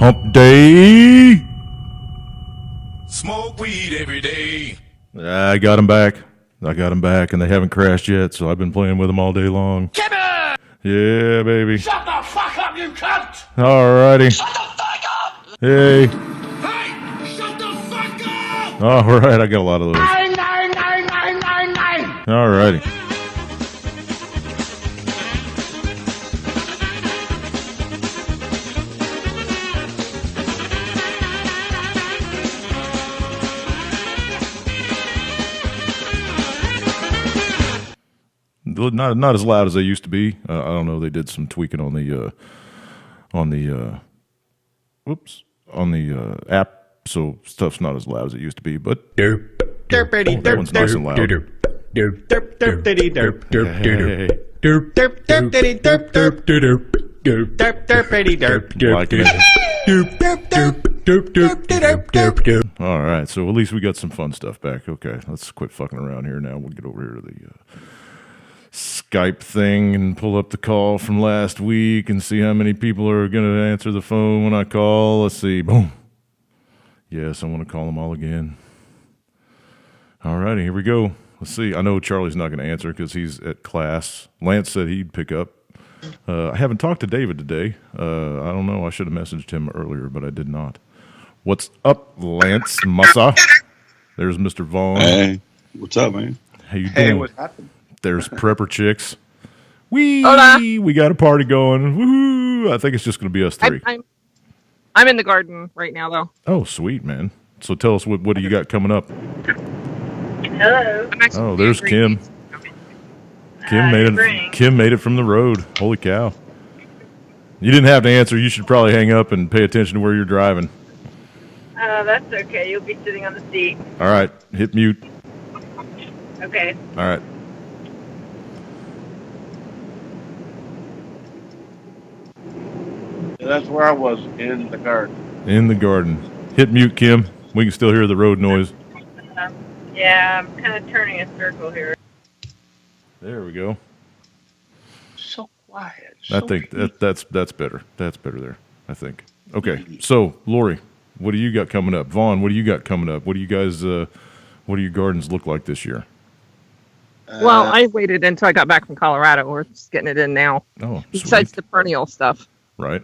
Hump Day. Smoke weed every day. I got them back. And they haven't crashed yet, so I've been playing with them all day long. Kevin! Yeah, baby. Shut the fuck up, you cunt! Alrighty. Shut the fuck up! Hey. Hey! Shut the fuck up! Alright, I got a lot of those. Nine, nine, nine, nine, nine, nine! Alrighty. Not as loud as they used to be. I don't know. They did some tweaking on the app, so stuff's not as loud as it used to be. But that one's nice and loud. Liking it. All right, so at least we got some fun stuff back. Okay, let's quit fucking around here now. We'll get over here to the Skype thing and pull up the call from last week and see how many people are going to answer the phone when I call. Let's see. Boom. Yes, I want to call them all again. All righty, here we go. Let's see. I know Charlie's not going to answer because he's at class. Lance said he'd pick up. I haven't talked to David today. I don't know. I should have messaged him earlier, but I did not. What's up, Lance Massa? There's Mr. Vaughn. Hey, what's up, man? How you doing? Hey, what happened? There's Prepper Chicks. We got a party going. Woohoo! I think it's just going to be us three. I'm in the garden right now, though. Oh, sweet, man. So tell us, what do you got coming up? Hello. Oh, there's Kim. Kim made it from the road. Holy cow. You didn't have to answer. You should probably hang up and pay attention to where you're driving. That's okay. You'll be sitting on the seat. All right. Hit mute. Okay. All right. That's where I was, in the garden. In the garden. Hit mute, Kim. We can still hear the road noise. Yeah, I'm kind of turning a circle here. There we go. So quiet. I think that's better. That's better there, I think. Okay. So, Lori, what do you got coming up? Vaughn, what do you got coming up? What do you guys what do your gardens look like this year? Well, I waited until I got back from Colorado. We're just getting it in now. Oh, besides sweet. the perennial stuff. Right.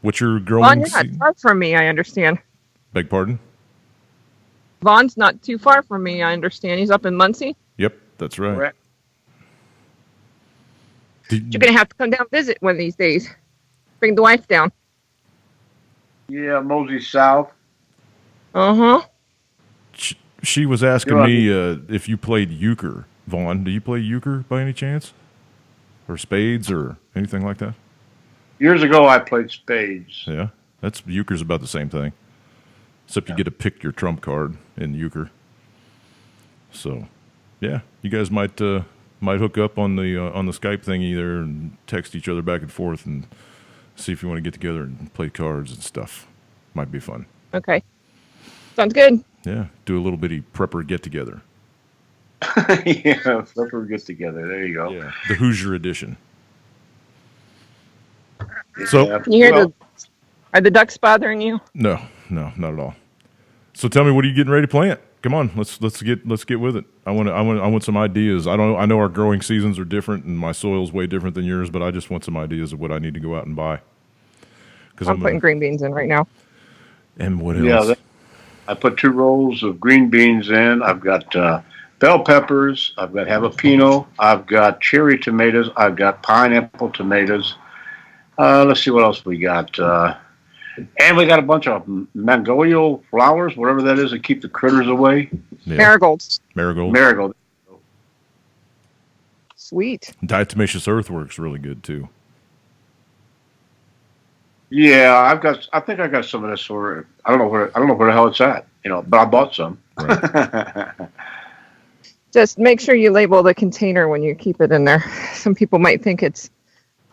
What's your growing Vaughn, you're not far from me, I understand. Beg pardon? Vaughn's not too far from me, I understand. He's up in Muncie. Yep, that's right. Correct. You're going to have to come down and visit one of these days. Bring the wife down. Yeah, Mosey South. Uh-huh. She was asking me if you played euchre. Vaughn, do you play euchre by any chance? Or spades or anything like that? Years ago, I played spades. Yeah, euchre's about the same thing. Except you get to pick your trump card in euchre. So, yeah, you guys might hook up on the Skype thing either and text each other back and forth and see if you want to get together and play cards and stuff. Might be fun. Okay. Sounds good. Yeah, do a little bitty prepper get together. Yeah, flipper get together. There you go. Yeah, the Hoosier edition. So, Can you hear are the ducks bothering you? No, not at all. So tell me, what are you getting ready to plant? Come on, let's get with it. I want some ideas. I know our growing seasons are different and my soil's way different than yours, but I just want some ideas of what I need to go out and buy. Because I'm putting green beans in right now. And what else? Yeah, I put 2 rolls of green beans in. I've got bell peppers. I've got jalapeno. I've got cherry tomatoes. I've got pineapple tomatoes. Let's see what else we got. And we got a bunch of mangoyle flowers, whatever that is, to keep the critters away. Yeah. Marigolds. Marigold. Sweet. Diatomaceous earth works really good too. Yeah, I think I got some of this for. I don't know where the hell it's at. But I bought some. Right. Just make sure you label the container when you keep it in there. Some people might think it's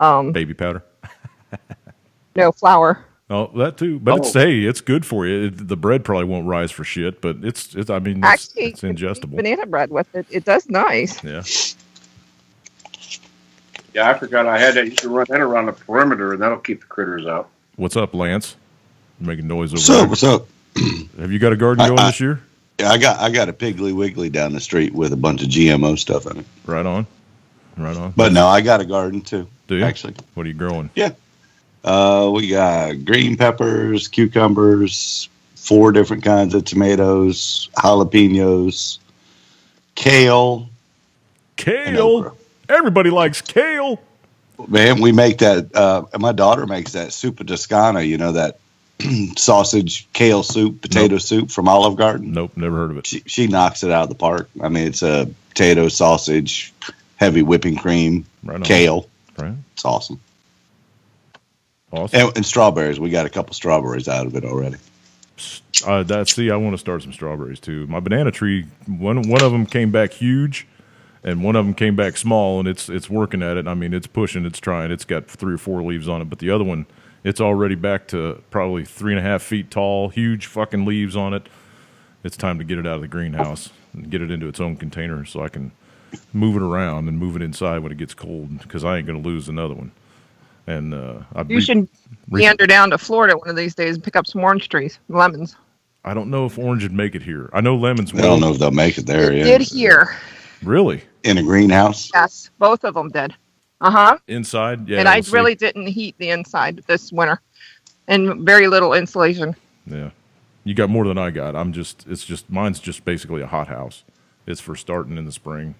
baby powder. No, flour. Oh, that too. But it's good for you. The bread probably won't rise for shit, but it's ingestible. Banana bread with it. It does nice. Yeah. Yeah, I forgot I had that. You can run that around the perimeter, and that'll keep the critters out. What's up, Lance? Making noise over What's up? there. What's up? Have you got a garden going this year? Yeah, I got a Piggly Wiggly down the street with a bunch of GMO stuff in it. Right on. Right on. But no, I got a garden too. Do you? Actually, What are you growing? yeah. We got green peppers, cucumbers, 4 different kinds of tomatoes, jalapenos, kale. Kale. Everybody likes kale. Man, we make that. My daughter makes that soup toscana. You know that sausage kale soup, potato soup from Olive Garden. Nope, never heard of it. She knocks it out of the park. I mean, it's a potato, sausage, heavy whipping cream, Right on. kale. Right. It's awesome. Awesome. And strawberries. We got a couple strawberries out of it already. I want to start some strawberries too. My banana tree, one of them came back huge, and one of them came back small, and it's working at it. I mean, it's pushing, it's trying. It's got 3 or 4 leaves on it, but the other one, it's already back to probably 3.5 feet tall, huge fucking leaves on it. It's time to get it out of the greenhouse and get it into its own container so I can move it around and move it inside when it gets cold, because I ain't gonna lose another one. And You should meander down to Florida one of these days and pick up some orange trees, lemons. I don't know if orange would make it here. I know lemons I don't know if they'll make it there. It Yeah. did here. Really? In a greenhouse. Yes, both of them did. Uh-huh. Inside? Yeah. And I we'll see. really didn't heat the inside this winter. And very little insulation. Yeah. You got more than I got. Mine's just basically a hot house. It's for starting in the spring.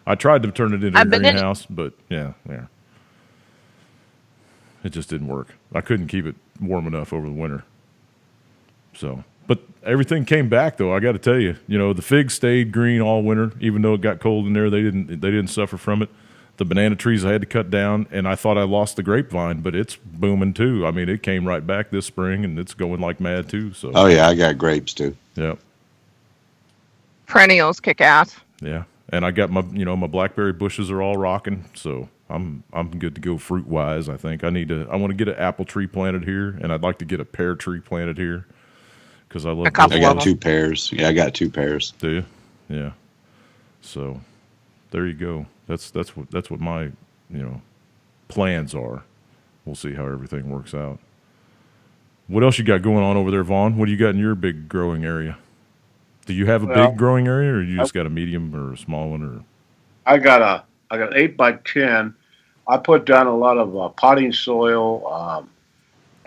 I tried to turn it into a I've been in it. greenhouse, but yeah. It just didn't work. I couldn't keep it warm enough over the winter. So, but everything came back though. I got to tell you, the figs stayed green all winter, even though it got cold in there. They didn't suffer from it. The banana trees I had to cut down, and I thought I lost the grapevine, but it's booming too. I mean, it came right back this spring, and it's going like mad too. So, Oh yeah, I got grapes too. yeah, Perennials kick ass. yeah. And I got my blackberry bushes are all rocking, so I'm good to go fruit wise. I think I want to get an apple tree planted here, and I'd like to get a pear tree planted here because I love. A couple I of got them. 2 pairs. Yeah, I got 2 pairs. Do you? Yeah. So there you go. That's what my plans are. We'll see how everything works out. What else you got going on over there, Vaughn? What do you got in your big growing area? Do you have a big growing area, or you just got a medium or a small one? Or I got 8 by 10. I put down a lot of potting soil,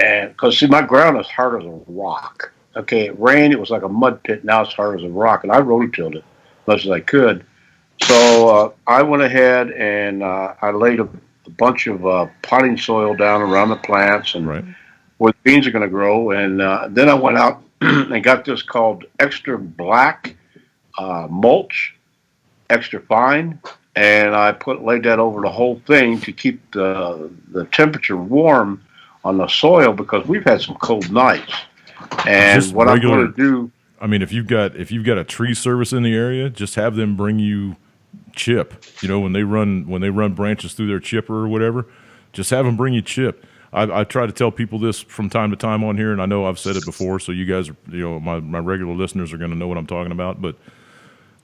and because see, my ground is hard as a rock. Okay, it rained, it was like a mud pit. Now it's hard as a rock, and I rototilled it as much as I could. So I went ahead and I laid a bunch of potting soil down around the plants and right? where the beans are going to grow. And then I went out and got this called extra black mulch, extra fine, and I laid that over the whole thing to keep the temperature warm on the soil, because we've had some cold nights. And Just what regular- I'm going to do, I mean, if you've got a tree service in the area, just have them bring you chip. When they run branches through their chipper or whatever, just have them bring you chip. I try to tell people this from time to time on here, and I know I've said it before, so you guys, my regular listeners are going to know what I'm talking about. But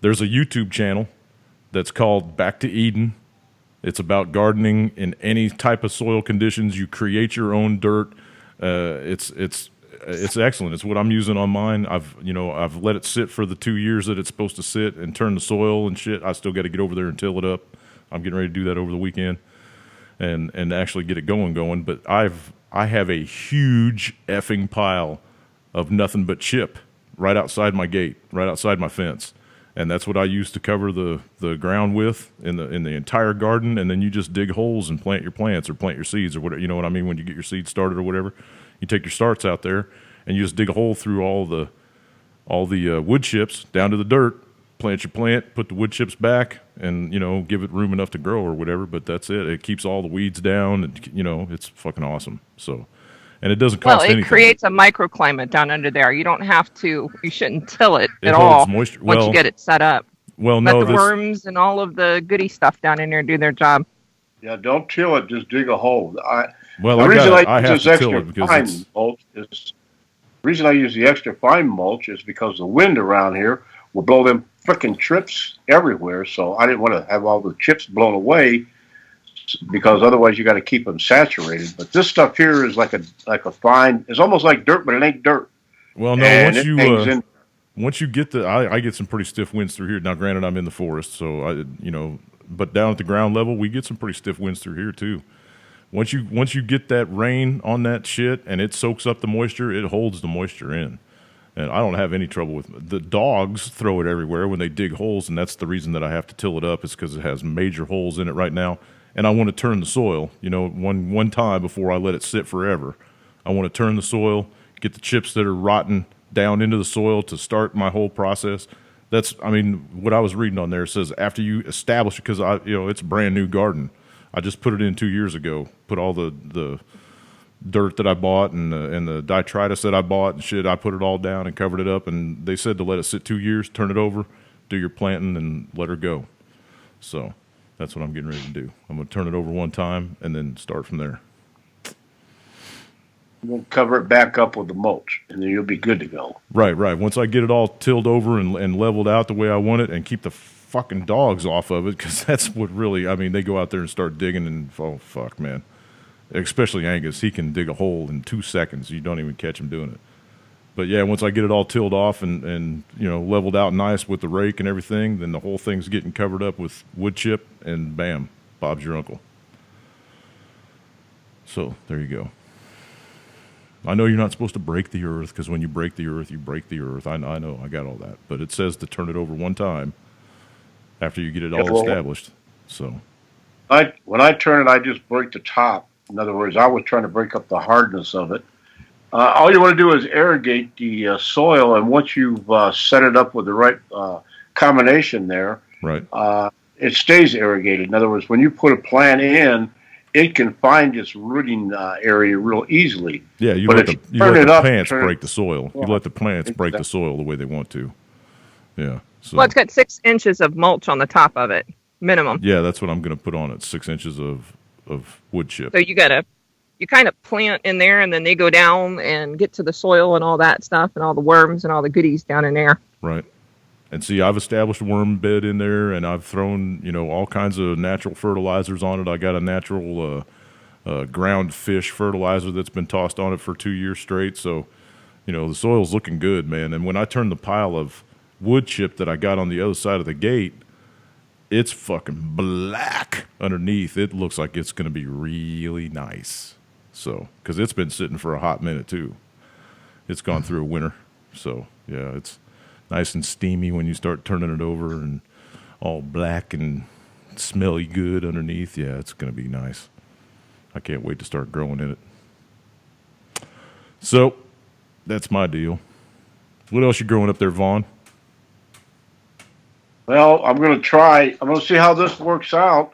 there's a YouTube channel that's called Back to Eden. It's about gardening in any type of soil conditions. You create your own dirt. It's excellent. It's what I'm using on mine. I've let it sit for the 2 years that it's supposed to sit and turn the soil and shit. I still got to get over there and till it up. I'm getting ready to do that over the weekend and actually get it going. But I have a huge effing pile of nothing but chip right outside my gate, right outside my fence. And that's what I use to cover the ground with in the entire garden. And then you just dig holes and plant your plants or plant your seeds or whatever. You know what I mean? When you get your seeds started or whatever, you take your starts out there and you just dig a hole through all the wood chips down to the dirt. Plant your plant, put the wood chips back, and give it room enough to grow or whatever. But that's it. It keeps all the weeds down, and it's fucking awesome. So, and it doesn't cost anything. Well, it creates a microclimate down under there. You don't have to. You shouldn't till it It at holds all moisture. once Well- you get it set up. Well, Let no, the worms and all of the goody stuff down in there do their job. yeah, don't till it, just dig a hole. well, The reason I use have this to till extra it because fine it's mulch is the reason I use the extra fine mulch is because the wind around here will blow them frickin' chips everywhere. So I didn't want to have all the chips blown away. because otherwise you got to keep them saturated. But this stuff here is like a fine. It's almost like dirt, but it ain't dirt. Well, no, And it hangs in. once you get I get some pretty stiff winds through here. Now, granted, I'm in the forest, so but down at the ground level, we get some pretty stiff winds through here too. Once you get that rain on that shit and it soaks up the moisture, it holds the moisture in. And I don't have any trouble with it. The dogs throw it everywhere when they dig holes, and that's the reason that I have to till it up, is because it has major holes in it right now. And I want to turn the soil, one time before I let it sit forever. I want to turn the soil, get the chips that are rotten down into the soil to start my whole process. What I was reading on there says after you establish it, because it's a brand new garden. I just put it in 2 years ago. Put all the dirt that I bought and the detritus that I bought and shit. I put it all down and covered it up. And they said to let it sit 2 years, turn it over, do your planting, and let her go. So that's what I'm getting ready to do. I'm going to turn it over one time and then start from there. We'll cover it back up with the mulch, and then you'll be good to go. Right. Once I get it all tilled over and leveled out the way I want it, and keep the fucking dogs off of it, because that's what really, they go out there and start digging, and oh fuck, man. Especially Angus, he can dig a hole in 2 seconds. You don't even catch him doing it. But yeah, once I get it all tilled off and leveled out nice with the rake and everything, then the whole thing's getting covered up with wood chip, and bam, Bob's your uncle. So there you go. I know you're not supposed to break the earth, because when you break the earth, you break the earth. I know, I got all that. But it says to turn it over one time after you get it all established. So when I turn it, I just break the top. In other words, I was trying to break up the hardness of it. All you want to do is irrigate the soil, and once you've set it up with the right combination there, right, it stays irrigated. In other words, when you put a plant in, it can find its rooting area real easily. Yeah, you let the plants break the soil. You let the plants break the soil the way they want to. Yeah. So. Well, it's got 6 inches of mulch on the top of it, minimum. Yeah, that's what I'm going to put on it. 6 inches of wood chip. So you kind of plant in there, and then they go down and get to the soil and all that stuff, and all the worms and all the goodies down in there. Right. And see, I've established a worm bed in there, and I've thrown, all kinds of natural fertilizers on it. I got a natural ground fish fertilizer that's been tossed on it for 2 years straight. So, the soil's looking good, man. And when I turn the pile of wood chip that I got on the other side of the gate, it's fucking black underneath. It looks like it's going to be really nice. So, because it's been sitting for a hot minute too. It's gone through a winter. So, yeah, it's nice and steamy when you start turning it over, and all black and smelly good underneath. Yeah, it's going to be nice. I can't wait to start growing in it. So, that's my deal. What else you growing up there, Vaughn? Well, I'm going to try. I'm going to see how this works out,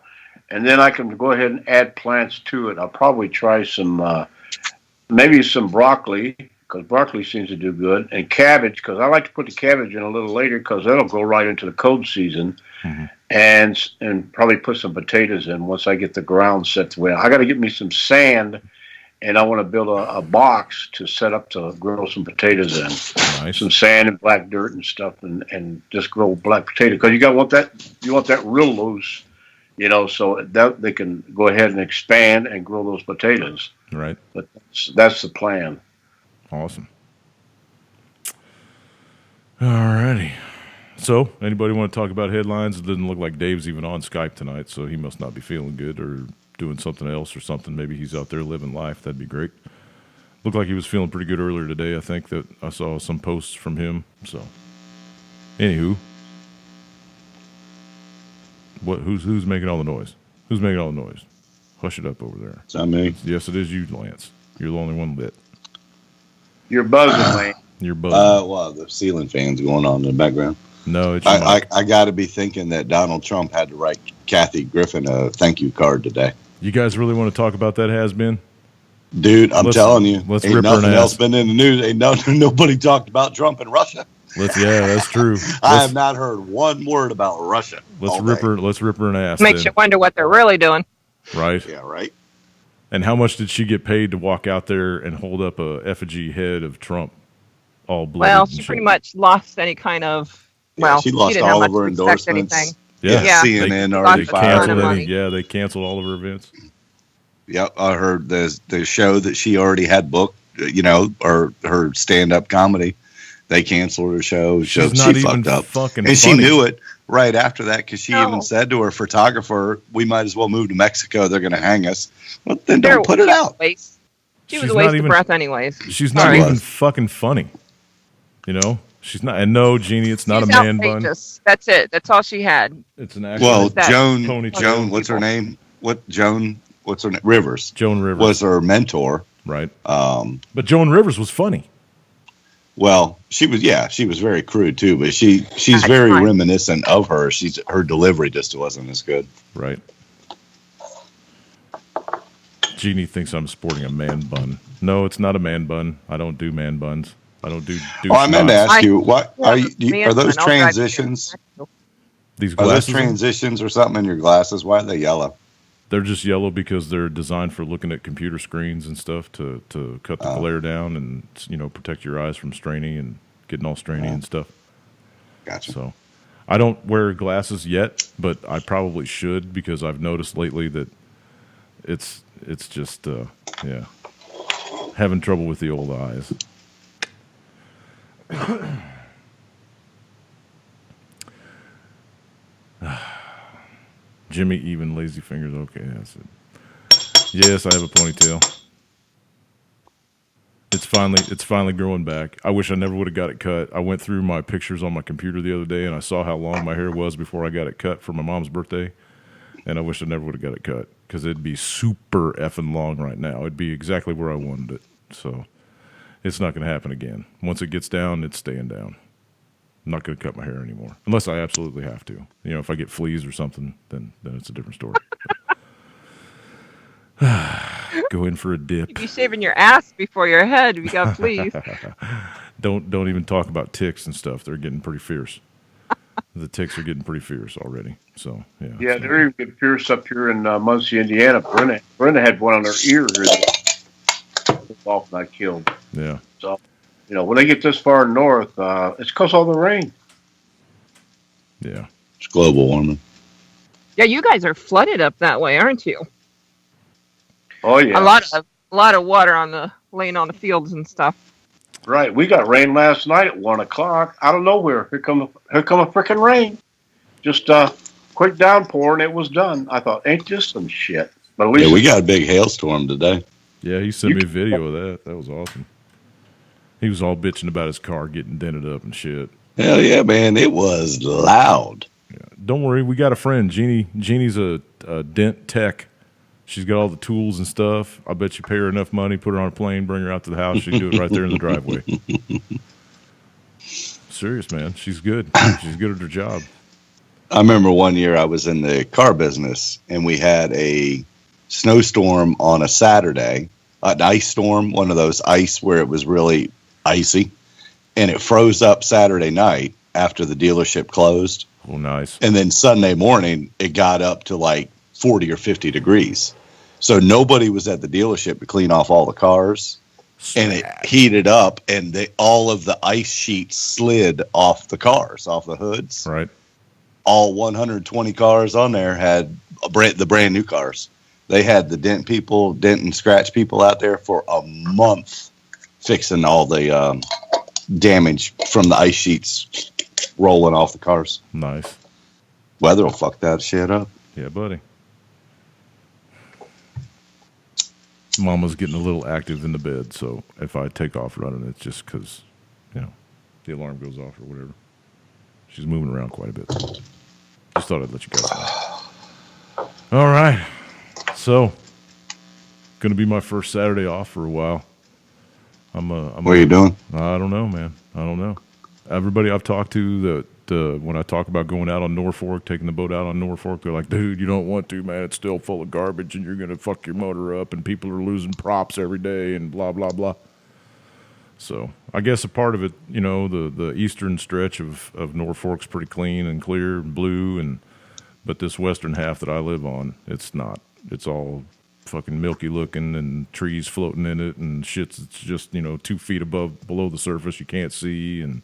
and then I can go ahead and add plants to it. I'll probably try maybe some broccoli, because broccoli seems to do good, and cabbage, because I like to put the cabbage in a little later, because that'll go right into the cold season, and probably put some potatoes in once I get the ground set the way. I got to get me some sand, and I want to build a box to set up to grow some potatoes in. Nice. Some sand and black dirt and stuff, and just grow black potato, because you want that real loose, so that they can go ahead and expand and grow those potatoes. Right. But that's the plan. Awesome. Alrighty. So, anybody want to talk about headlines? It doesn't look like Dave's even on Skype tonight, so he must not be feeling good or doing something else or something. Maybe he's out there living life. That'd be great. Looked like he was feeling pretty good earlier today. I think that I saw some posts from him. So, anywho, who's making all the noise? Who's making all the noise? Hush it up over there. Is that me? Yes, it is you, Lance. You're the only one lit. You're buzzing, man. You're buzzing. Well, the ceiling fans going on in the background. No, it's I got to be thinking that Donald Trump had to write Kathy Griffin a thank you card today. You guys really want to talk about that, has-been? Dude, I'm telling you, let's ain't rip her an nothing ass. else been in the news. Nobody talked about Trump and Russia. Yeah, that's true. I have not heard one word about Russia. Let's rip her an ass. Makes you wonder what they're really doing. Right. Yeah, right. And how much did she get paid to walk out there and hold up a effigy head of Trump, all bloody? Well, she pretty much lost any kind of. Well, she lost didn't have all much of her to expect endorsements. anything. Yeah. Yeah. CNN They already lost a ton fired of her. money. Yeah, they canceled all of her events. Yep, I heard the show that she already had booked, or her stand up comedy. They canceled her show. So She's not she even fucked up, fucking and she funny. knew it right after that because she No. even said to her photographer, "We might as well move to Mexico. They're going to hang us." Well, then There- don't put it out. Waste. She was She's a not waste even- of breath, anyways. She's not Sorry. even fucking funny. You know, she's not. And no, Jeannie, it's not She's a man bun. outrageous. That's it. That's all she had. It's an actual. Well, that? Ponytail Joan, what's her people. name? What's her name? Rivers Joan Rivers, was her mentor. right? Um, But Joan Rivers was funny. Well, she was very crude too, but she's That's very fine. reminiscent of her. Her delivery just wasn't as good. Right. Jeannie thinks I'm sporting a man bun. No, it's not a man bun. I don't do man buns. I don't do. Oh, I meant to knots. ask you, what are Man, are those I'll drive you transitions? to- These Are those glasses. transitions or something in your glasses? Why are they yellow? They're just yellow because they're designed for looking at computer screens and stuff to cut the glare down and protect your eyes from straining and getting all strainy and stuff. Gotcha. So I don't wear glasses yet, but I probably should because I've noticed lately that it's just having trouble with the old eyes. Jimmy even lazy fingers. Okay, that's it. Yes, I have a ponytail. It's finally growing back. I wish I never would have got it cut. I went through my pictures on my computer the other day and I saw how long my hair was before I got it cut for my mom's birthday. And I wish I never would have got it cut because it'd be super effing long right now. It'd be exactly where I wanted it. So it's not going to happen again. Once it gets down, it's staying down. I'm not going to cut my hair anymore unless I absolutely have to. If I get fleas or something, then it's a different story. Go in for a dip. You'd be shaving your ass before your head if you got fleas. Don't even talk about ticks and stuff. They're getting pretty fierce. The ticks are getting pretty fierce already. So yeah. Yeah, so, they're even getting fierce up here in Muncie, Indiana. Brenda had one on her ear off, not killed. yeah. So, when they get this far north, it's because all the rain. Yeah. It's global warming. Yeah, you guys are flooded up that way, aren't you? Oh yeah, A lot of water laying on the fields and stuff. right. We got rain last night at 1:00 out of nowhere. Here come a freaking rain. Just quick downpour and it was done. I thought, ain't this some shit? But at least Yeah, we got a big hailstorm today. Yeah, he sent me a video of that. That was awesome. He was all bitching about his car getting dented up and shit. Hell yeah, man! It was loud. Don't worry, we got a friend. Jeannie's a dent tech. She's got all the tools and stuff. I bet you pay her enough money, put her on a plane, bring her out to the house. She can do it right there in the driveway. Serious, man. She's good. She's good at her job. I remember one year I was in the car business and we had a snowstorm on a Saturday, an ice storm, one of those ice where it was really icy, and it froze up Saturday night after the dealership closed. Oh, nice. And then Sunday morning, it got up to like 40 or 50 degrees. So nobody was at the dealership to clean off all the cars. And it heated up, and all of the ice sheets slid off the cars, off the hoods. Right. All 120 cars on there had the brand new cars. They had the dent and scratch people out there for a month fixing all the damage from the ice sheets rolling off the cars. Nice. Weather will fuck that shit up. Yeah, buddy. Mama's getting a little active in the bed, so if I take off running, it's just because, the alarm goes off or whatever. She's moving around quite a bit. Just thought I'd let you guys know. All right. So, going to be my first Saturday off for a while. What are you doing? I don't know, man. I don't know. Everybody I've talked to when I talk about going out on Norfolk, taking the boat out on Norfolk, they're like, dude, you don't want to, man. It's still full of garbage and you're going to fuck your motor up and people are losing props every day and blah, blah, blah. So I guess a part of it, the eastern stretch of Norfolk's pretty clean and clear and blue, but this western half that I live on, it's not. It's all fucking milky looking and trees floating in it and shit's it's just 2 feet below the surface you can't see, and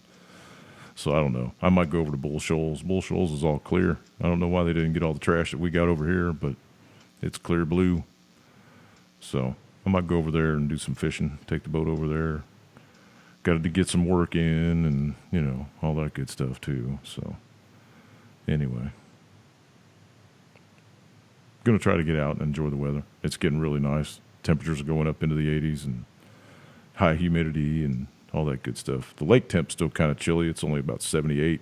So I don't know. I might go over to Bull Shoals. Bull Shoals is all clear. I don't know why they didn't get all the trash that we got over here, but it's clear blue. So I might go over there and do some fishing, take the boat over there. Got to get some work in and, you know, all that good stuff too. So anyway, going to try to get out and enjoy the weather. It's getting really nice. Temperatures are going up into the 80s and high humidity and all that good stuff. The lake temp's still kind of chilly. It's only about 78,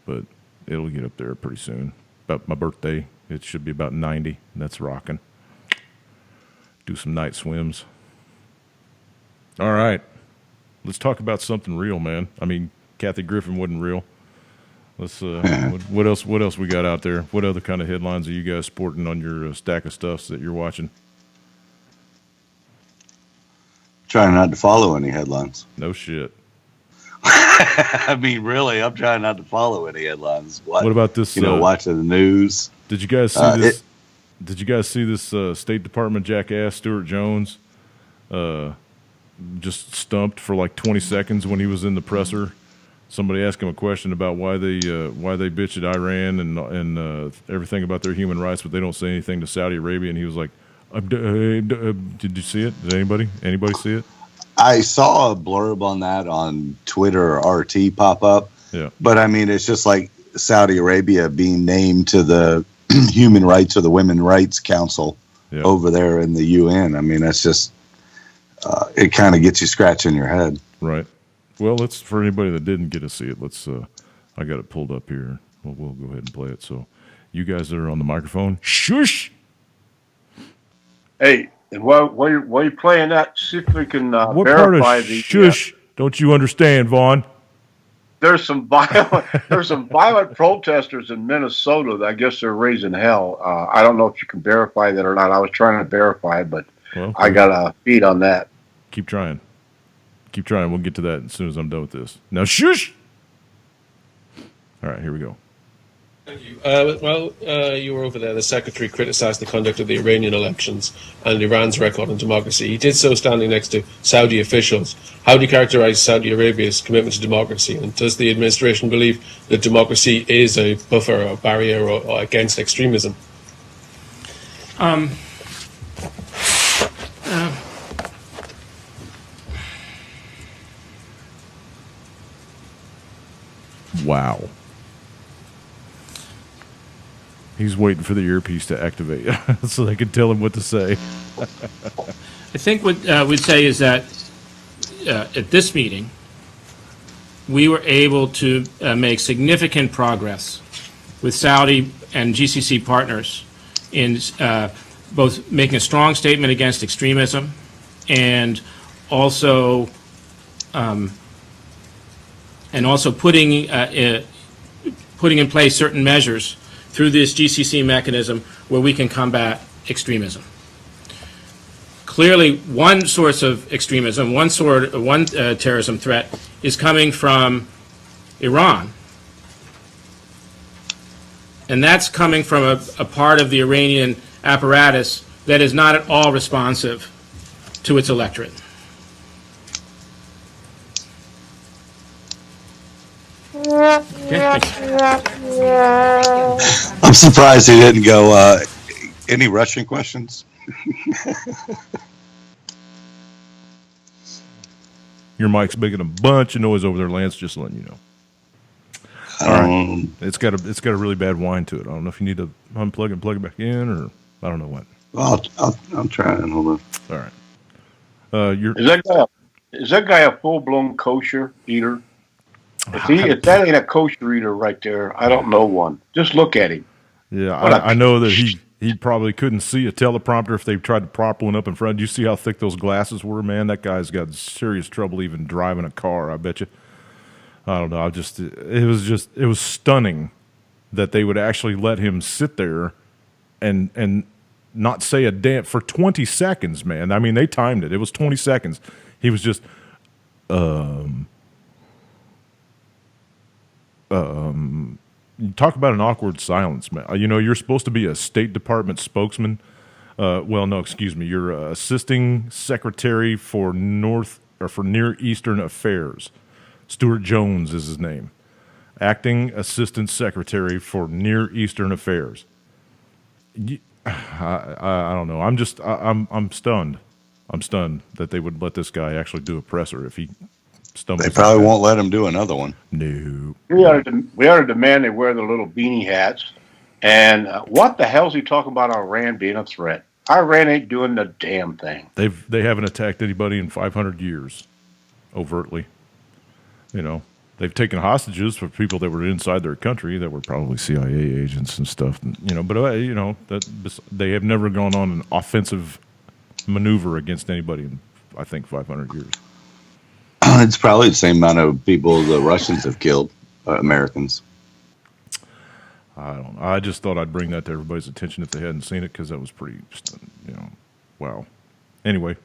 but it'll get up there pretty soon. About my birthday, it should be about 90, and that's rocking. Do some night swims. All right. Let's talk about something real, man. I mean, Kathy Griffin wasn't real. Let's what else we got out there? What other kind of headlines are you guys sporting on your stack of stuffs that you're watching? Trying not to follow any headlines. No shit. I mean, really, I'm trying not to follow any headlines. What about this? Watching the news. Did you guys see this? Did you guys see this State Department jackass, Stuart Jones, just stumped for like 20 seconds when he was in the presser? Somebody asked him a question about why they bitch at Iran and everything about their human rights, but they don't say anything to Saudi Arabia. And he was like, "Did you see it? Did anybody see it?" I saw a blurb on that on Twitter or RT pop up. Yeah, but I mean, it's just like Saudi Arabia being named to the Human Rights or the Women's Rights Council over there in the UN. I mean, that's just it kind of gets you scratching your head. Right. Well, let's for anybody that didn't get to see it. Let's. I got it pulled up here. We'll go ahead and play it. So, you guys that are on the microphone, shush. Hey, and while you're playing that, see if we can what verify part of the shush don't you understand, Vaughn? There's some violent protesters in Minnesota that I guess they're raising hell. I don't know if you can verify that or not. I was trying to verify it, but I got a feed on that. Keep trying. We'll get to that as soon as I'm done with this. Now, shush! All right, here we go. Thank you. You were over there. The secretary criticized the conduct of the Iranian elections and Iran's record on democracy. He did so standing next to Saudi officials. How do you characterize Saudi Arabia's commitment to democracy? And does the administration believe that democracy is a buffer or barrier or against extremism? Wow. He's waiting for the earpiece to activate so they can tell him what to say. I think what we'd say is that at this meeting, we were able to make significant progress with Saudi and GCC partners in both making a strong statement against extremism and also putting in place certain measures through this GCC mechanism where we can combat extremism. Clearly, one source of extremism, one terrorism threat is coming from Iran. And that's coming from a part of the Iranian apparatus that is not at all responsive to its electorate. Okay, I'm surprised he didn't go, any Russian questions? Your mic's making a bunch of noise over there, Lance, just letting you know. All right. It's got a really bad whine to it. I don't know if you need to unplug and plug it back in, or I don't know what. Well, I'll try and hold on. All right. Is that guy a full-blown kosher eater? If that ain't a kosher eater right there, I don't know one. Just look at him. Yeah, I know that he probably couldn't see a teleprompter if they tried to prop one up in front. Do you see how thick those glasses were, man? That guy's got serious trouble even driving a car, I bet you. I don't know. It was stunning that they would actually let him sit there and not say a damn for 20 seconds, man. I mean, they timed it. It was 20 seconds. He was just talk about an awkward silence, man. You know, you're supposed to be a State Department spokesman. You're assisting secretary for Near Eastern Affairs. Stuart Jones is his name. acting assistant secretary for Near Eastern Affairs. I don't know. I'm stunned. I'm stunned that they would let this guy actually do a presser if he stumbles. They probably won't let him do another one. No. We ought to demand they wear the little beanie hats. And what the hell's he talking about Iran being a threat? Iran ain't doing the damn thing. They haven't attacked anybody in 500 years, overtly. You know, they've taken hostages for people that were inside their country that were probably CIA agents and stuff. You know, but they have never gone on an offensive maneuver against anybody in, I think, 500 years. It's probably the same amount of people the Russians have killed, Americans. I don't know. I just thought I'd bring that to everybody's attention if they hadn't seen it, because that was pretty, wow. Anyway,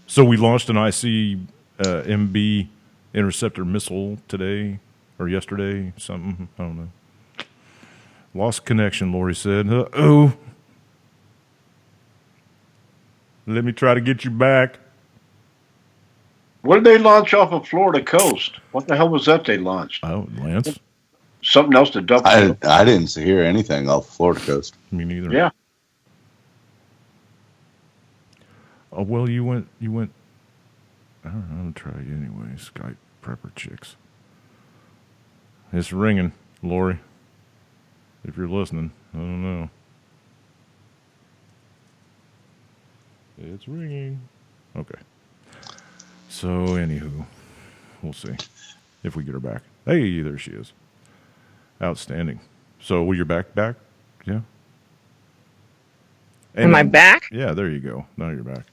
so we launched an ICBM interceptor missile today or yesterday, something. I don't know. Lost connection, Lori said. Uh-oh. Let me try to get you back. What did they launch off of Florida coast? What the hell was that they launched? Oh, Lance? Something else to dump. I didn't hear anything off the Florida coast. Me neither. Yeah. Oh, well, you went. I don't know. I'm going to try you anyway. Skype prepper chicks. It's ringing, Lori. If you're listening, I don't know. It's ringing. Okay. So, anywho, we'll see if we get her back. Hey, there she is. Outstanding. So, will you're back? Yeah. Am I back? Yeah, there you go. Now you're back.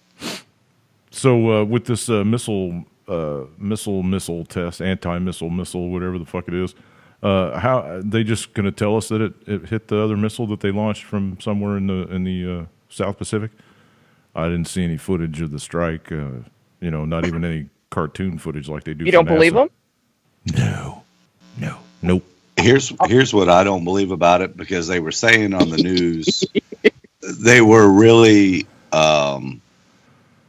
So, with this missile test, anti-missile, whatever the fuck it is, how they just going to tell us that it hit the other missile that they launched from somewhere in the South Pacific? I didn't see any footage of the strike. Not even any cartoon footage like they do. You don't believe them? Nope. Here's what I don't believe about it, because they were saying on the news they were really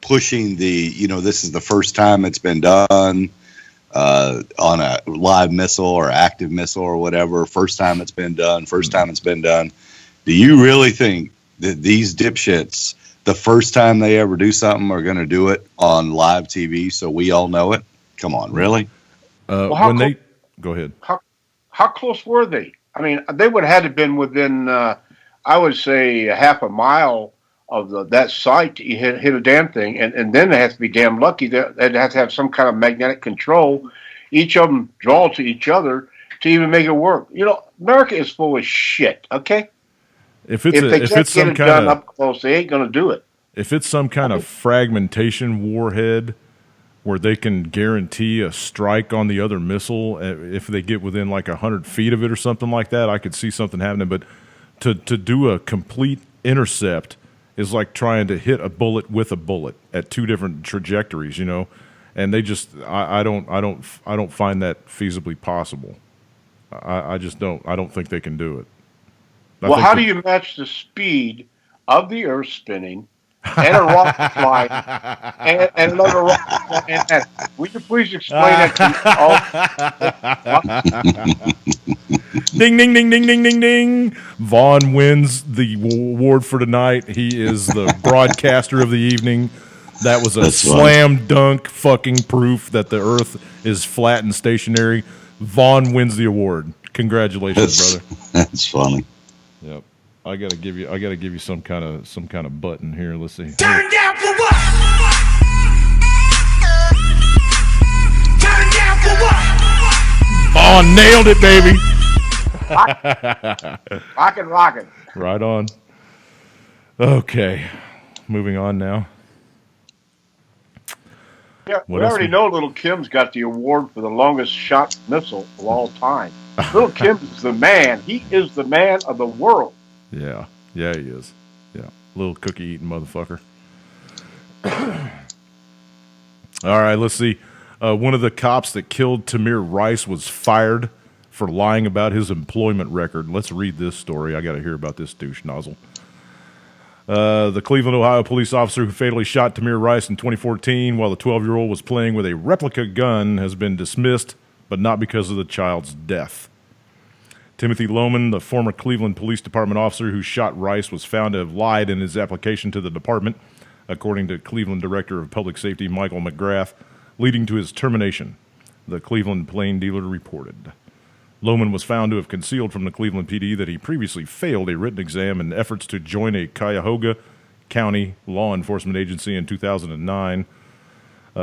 pushing this is the first time it's been done on a live missile or active missile or whatever. First time it's been done. Do you really think that these dipshits, the first time they ever do something, are going to do it on live TV so we all know it? Come on, really? Go ahead. How close were they? I mean, they would have had to have been within, I would say, a half a mile of that site to hit a damn thing. And then they have to be damn lucky. They'd have to have some kind of magnetic control. Each of them draw to each other to even make it work. America is full of shit, okay? If it's some kind of up close, they ain't going to do it. If it's some kind of fragmentation warhead where they can guarantee a strike on the other missile, if they get within like 100 feet of it or something like that, I could see something happening. But to do a complete intercept is like trying to hit a bullet with a bullet at two different trajectories, and they just I don't find that feasibly possible. I just don't. I don't think they can do it. Well, how do you match the speed of the Earth spinning and a rocket flying and another rocket flying? Would you please explain that to me? Ding, ding, ding, ding, ding, ding, ding. Vaughn wins the award for tonight. He is the broadcaster of the evening. That was a slam dunk fucking proof that the Earth is flat and stationary. Vaughn wins the award. Congratulations, brother. That's funny. Yep. I gotta give you some kind of button here. Let's see. Turn down for what? Turn down for what? Vaughn nailed it, baby. Rockin'. Right on. Okay. Moving on now. Yeah, we already know Little Kim's got the award for the longest shot missile of all time. Little Kim is the man. He is the man of the world. Yeah, he is. Yeah, little cookie-eating motherfucker. All right, let's see. One of the cops that killed Tamir Rice was fired for lying about his employment record. Let's read this story. I got to hear about this douche nozzle. The Cleveland, Ohio police officer who fatally shot Tamir Rice in 2014 while the 12-year-old was playing with a replica gun has been dismissed, but not because of the child's death. Timothy Lohman, the former Cleveland Police Department officer who shot Rice, was found to have lied in his application to the department, according to Cleveland Director of Public Safety Michael McGrath, leading to his termination, the Cleveland Plain Dealer reported. Lohman was found to have concealed from the Cleveland PD that he previously failed a written exam in efforts to join a Cuyahoga County law enforcement agency in 2009.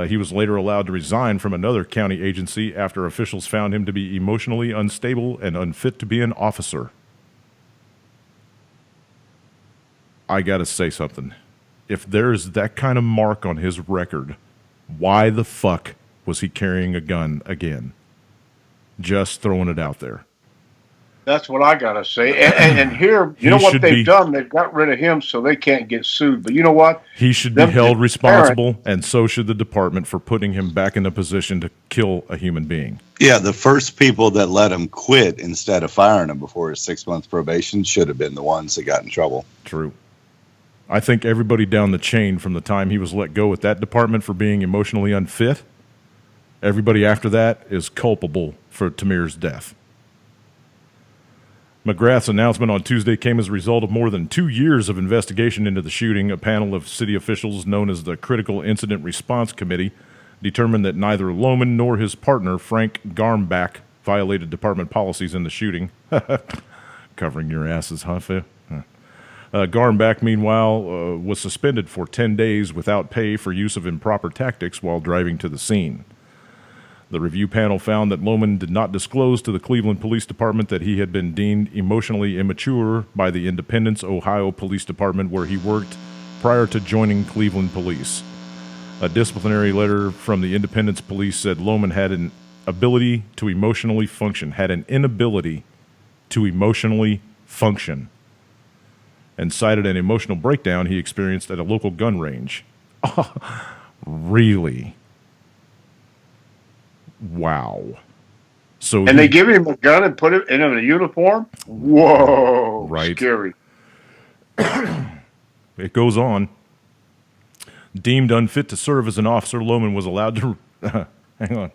He was later allowed to resign from another county agency after officials found him to be emotionally unstable and unfit to be an officer. I gotta say something. If there's that kind of mark on his record, why the fuck was he carrying a gun again? Just throwing it out there. That's what I gotta say. And here, you know what they've done? They've got rid of him so they can't get sued. But you know what? He should be held responsible, and so should the department for putting him back in a position to kill a human being. Yeah, the first people that let him quit instead of firing him before his 6 month probation should have been the ones that got in trouble. True. I think everybody down the chain from the time he was let go at that department for being emotionally unfit, everybody after that is culpable for Tamir's death. McGrath's announcement on Tuesday came as a result of more than 2 years of investigation into the shooting. A panel of city officials known as the Critical Incident Response Committee determined that neither Lohman nor his partner, Frank Garmbach, violated department policies in the shooting. Covering your asses, huh, Phil? Garmbach, meanwhile, was suspended for 10 days without pay for use of improper tactics while driving to the scene. The review panel found that Lohman did not disclose to the Cleveland Police Department that he had been deemed emotionally immature by the Independence, Ohio Police Department, where he worked prior to joining Cleveland Police. A disciplinary letter from the Independence Police said Lohman had an inability to emotionally function, and cited an emotional breakdown he experienced at a local gun range. Really? Wow. And they give him a gun and put it in a uniform? Whoa. Right. Scary. It goes on. Deemed unfit to serve as an officer, Lohman was allowed to... hang on.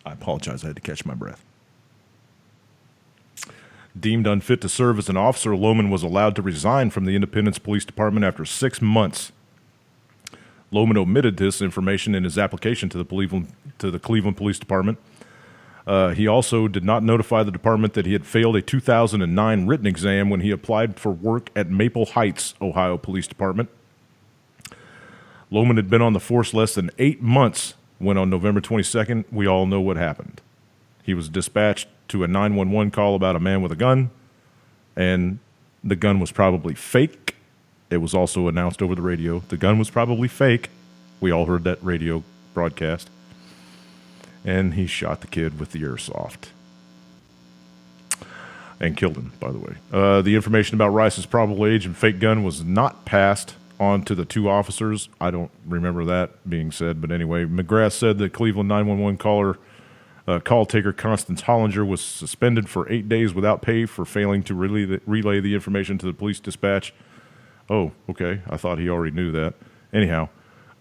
I apologize. I had to catch my breath. Deemed unfit to serve as an officer, Lohman was allowed to resign from the Independence Police Department after 6 months. Lohman omitted this information in his application to the Cleveland Police Department. He also did not notify the department that he had failed a 2009 written exam when he applied for work at Maple Heights, Ohio Police Department. Lohman had been on the force less than 8 months when on November 22nd, we all know what happened. He was dispatched to a 911 call about a man with a gun, and the gun was probably fake. It was also announced over the radio. The gun was probably fake. We all heard that radio broadcast. And he shot the kid with the airsoft. And killed him, by the way. The information about Rice's probable age and fake gun was not passed on to the two officers. I don't remember that being said, but anyway, McGrath said that Cleveland 911 call taker Constance Hollinger was suspended for 8 days without pay for failing to relay the information to the police dispatch. Oh, okay. I thought he already knew that. Anyhow,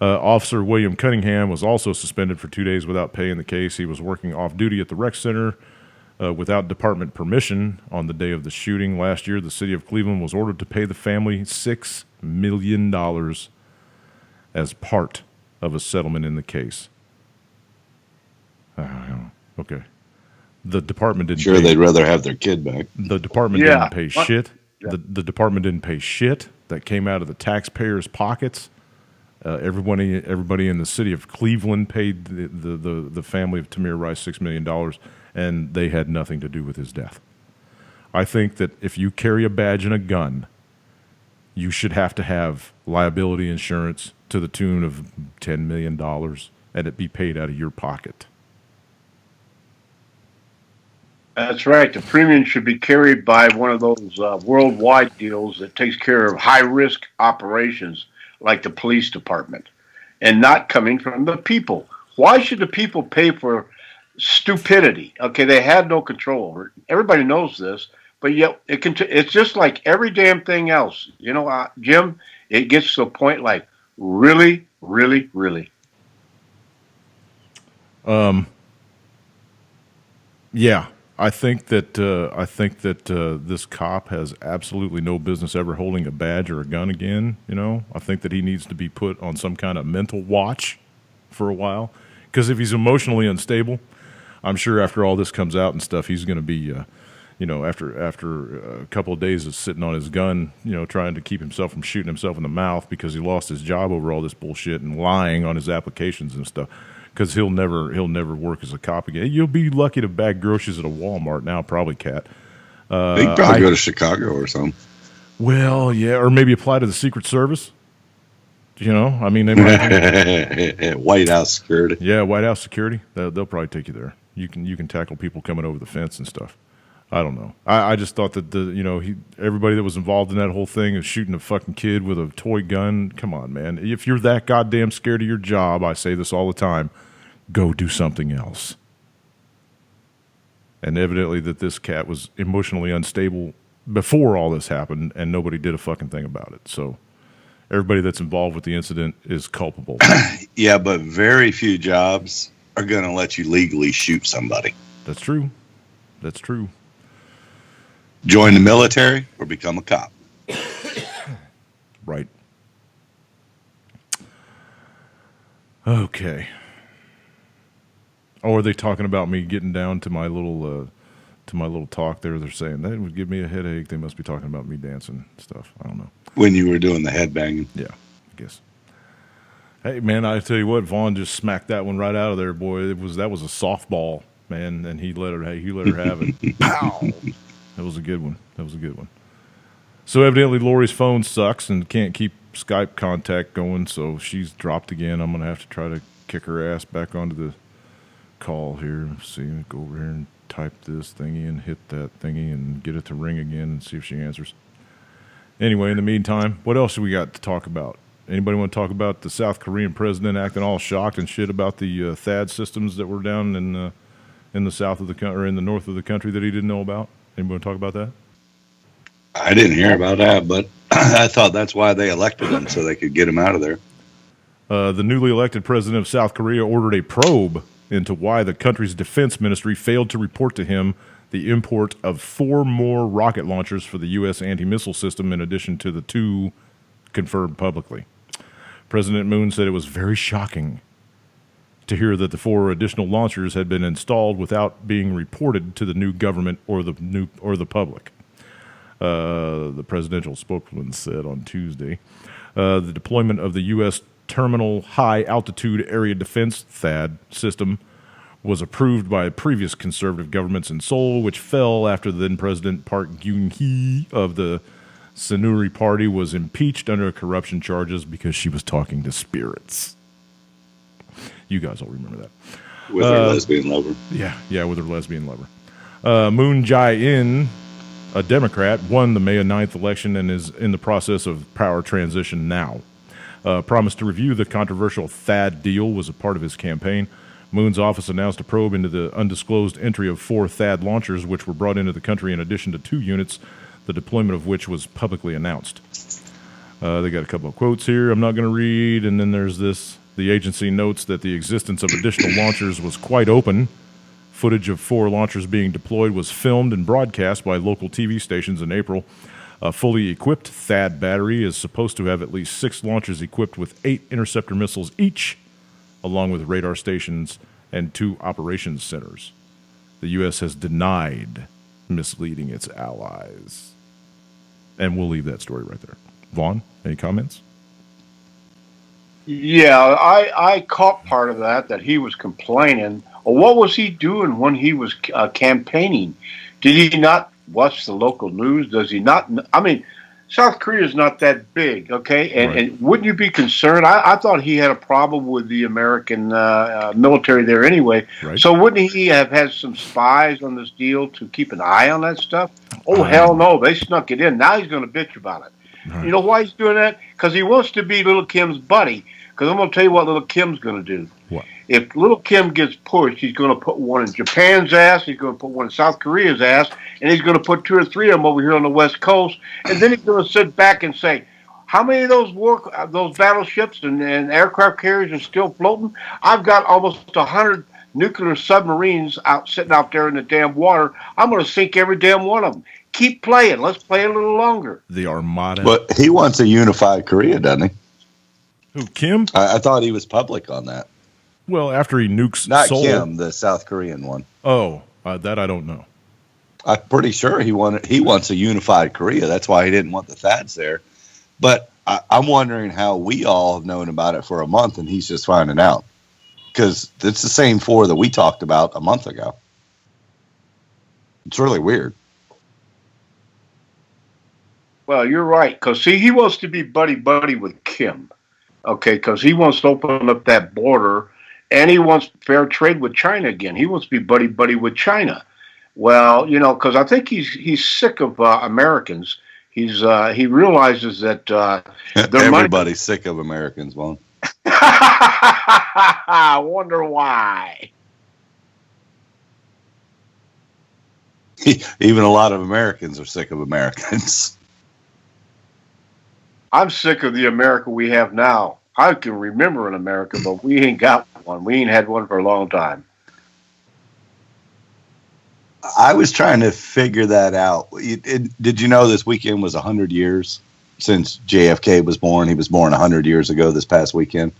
Officer William Cunningham was also suspended for 2 days without pay in the case. He was working off duty at the rec center without department permission on the day of the shooting. Last year, the city of Cleveland was ordered to pay the family $6 million as part of a settlement in the case. Okay. The department didn't Sure, they'd rather have their kid back. The department didn't pay shit. Yeah. The department didn't pay shit. That came out of the taxpayers' pockets. Everybody in the city of Cleveland paid the family of Tamir Rice $6 million, and they had nothing to do with his death. I think that if you carry a badge and a gun, you should have to have liability insurance to the tune of $10 million, and it be paid out of your pocket. That's right. The premium should be carried by one of those worldwide deals that takes care of high-risk operations like the police department, and not coming from the people. Why should the people pay for stupidity? Okay, they had no control over it. Everybody knows this, but yet it's just like every damn thing else. You know, Jim, it gets to a point like, really? Really, really. Yeah, I think that this cop has absolutely no business ever holding a badge or a gun again. You know, I think that he needs to be put on some kind of mental watch for a while, because if he's emotionally unstable, I'm sure after all this comes out and stuff, he's going to be, after a couple of days of sitting on his gun, trying to keep himself from shooting himself in the mouth because he lost his job over all this bullshit and lying on his applications and stuff. Because he'll never work as a cop again. You'll be lucky to bag groceries at a Walmart now, probably, Cat. They could probably go to Chicago or something. Well, yeah, or maybe apply to the Secret Service. You know, I mean, they might. White House security. Yeah, White House security. They'll probably take you there. You can tackle people coming over the fence and stuff. I don't know. I just thought that everybody that was involved in that whole thing of shooting a fucking kid with a toy gun. Come on, man. If you're that goddamn scared of your job, I say this all the time, go do something else. And evidently that this cat was emotionally unstable before all this happened, and nobody did a fucking thing about it. So everybody that's involved with the incident is culpable. Yeah, but very few jobs are going to let you legally shoot somebody. That's true. That's true. Join the military or become a cop. Right. Okay. Oh, are they talking about me getting down to my little talk there? They're saying that would give me a headache. They must be talking about me dancing stuff. I don't know. When you were doing the headbanging. Yeah, I guess. Hey, man, I tell you what, Vaughn just smacked that one right out of there, boy. That was a softball, man, and he let her have it. Pow! That was a good one. So evidently Lori's phone sucks and can't keep Skype contact going, so she's dropped again. I'm going to have to try to kick her ass back onto the call here. Let's see, go over here and type this thingy and hit that thingy and get it to ring again and see if she answers. Anyway, in the meantime, what else do we got to talk about? Anybody want to talk about the South Korean president acting all shocked and shit about the THAAD systems that were down in the south of the country, or in the north of the country that he didn't know about? Anybody want to talk about that? I didn't hear about that, but I thought that's why they elected him, so they could get him out of there. The newly elected president of South Korea ordered a probe into why the country's defense ministry failed to report to him the import of 4 more rocket launchers for the U.S. anti-missile system in addition to the 2 confirmed publicly. President Moon said it was very shocking to hear that the 4 additional launchers had been installed without being reported to the new government or the public. The presidential spokesman said on Tuesday, the deployment of the U.S. Terminal High Altitude Area Defense THAAD system was approved by previous conservative governments in Seoul, which fell after the then President Park Geun-hye of the Saenuri Party was impeached under corruption charges because she was talking to spirits. You guys all remember that. With her lesbian lover. Yeah, with her lesbian lover. Moon Jae-in, a Democrat, won the May 9th election and is in the process of power transition now. Promised to review the controversial THAAD deal was a part of his campaign. Moon's office announced a probe into the undisclosed entry of 4 THAAD launchers, which were brought into the country in addition to 2 units, the deployment of which was publicly announced. They got a couple of quotes here I'm not going to read, and then there's this. The agency notes that the existence of additional launchers was quite open. Footage of 4 launchers being deployed was filmed and broadcast by local TV stations in April. A fully equipped THAAD battery is supposed to have at least 6 launchers equipped with 8 interceptor missiles each, along with radar stations and 2 operations centers. The U.S. has denied misleading its allies. And we'll leave that story right there. Vaughn, any comments? Yeah, I caught part of that he was complaining. Well, what was he doing when he was campaigning? Did he not watch the local news? Does he not? I mean, South Korea is not that big, okay? And wouldn't you be concerned? I thought he had a problem with the American military there anyway. Right. So wouldn't he have had some spies on this deal to keep an eye on that stuff? Oh, hell no. They snuck it in. Now he's going to bitch about it. Right. You know why he's doing that? Because he wants to be Little Kim's buddy. Because I'm going to tell you what Little Kim's going to do. What? If Little Kim gets pushed, he's going to put one in Japan's ass, he's going to put one in South Korea's ass, and he's going to put 2 or 3 of them over here on the West Coast, and then he's going to sit back and say, How many of those battleships and aircraft carriers are still floating? I've got almost 100 nuclear submarines sitting out there in the damn water. I'm going to sink every damn one of them. Keep playing. Let's play a little longer. The Armada. But he wants a unified Korea, doesn't he? Who, Kim? I thought he was public on that. Well, after he nukes Not Seoul. Kim, the South Korean one. Oh, that I don't know. I'm pretty sure he wants a unified Korea. That's why he didn't want the THAADs there. But I'm wondering how we all have known about it for a month and he's just finding out. Because it's the same four that we talked about a month ago. It's really weird. Well, you're right. Because, see, he wants to be buddy-buddy with Kim. Okay, because he wants to open up that border, and he wants fair trade with China again. He wants to be buddy-buddy with China. Well, you know, because I think he's sick of Americans. He realizes that everybody's sick of Americans, Vaughn. I wonder why. Even a lot of Americans are sick of Americans. I'm sick of the America we have now. I can remember an America, but we ain't got one. We ain't had one for a long time. I was trying to figure that out. Did you know this weekend was 100 years since JFK was born? He was born 100 years ago this past weekend.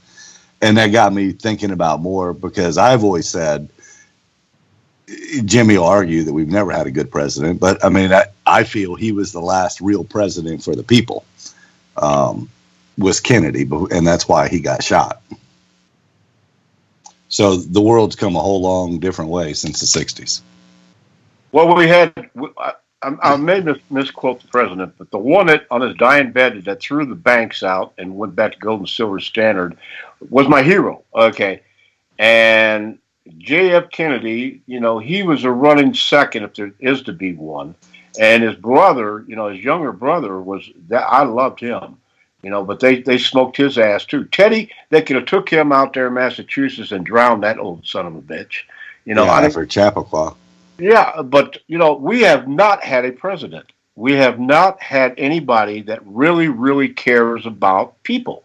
And that got me thinking about more because I've always said, Jimmy will argue that we've never had a good president, but I mean, I feel he was the last real president for the people, was Kennedy, and that's why he got shot. So the world's come a whole long different way since the 60s. Well, we had, I may misquote the president, but the one that on his dying bed that threw the banks out and went back to gold and silver standard was my hero. Okay. And J.F. Kennedy, you know, he was a running second if there is to be one. And his brother, you know, his younger brother was that I loved him, you know, but they smoked his ass too. Teddy, they could have took him out there in Massachusetts and drowned that old son of a bitch. You know, for Chappaqua. Yeah, but, you know, we have not had a president. We have not had anybody that really, really cares about people.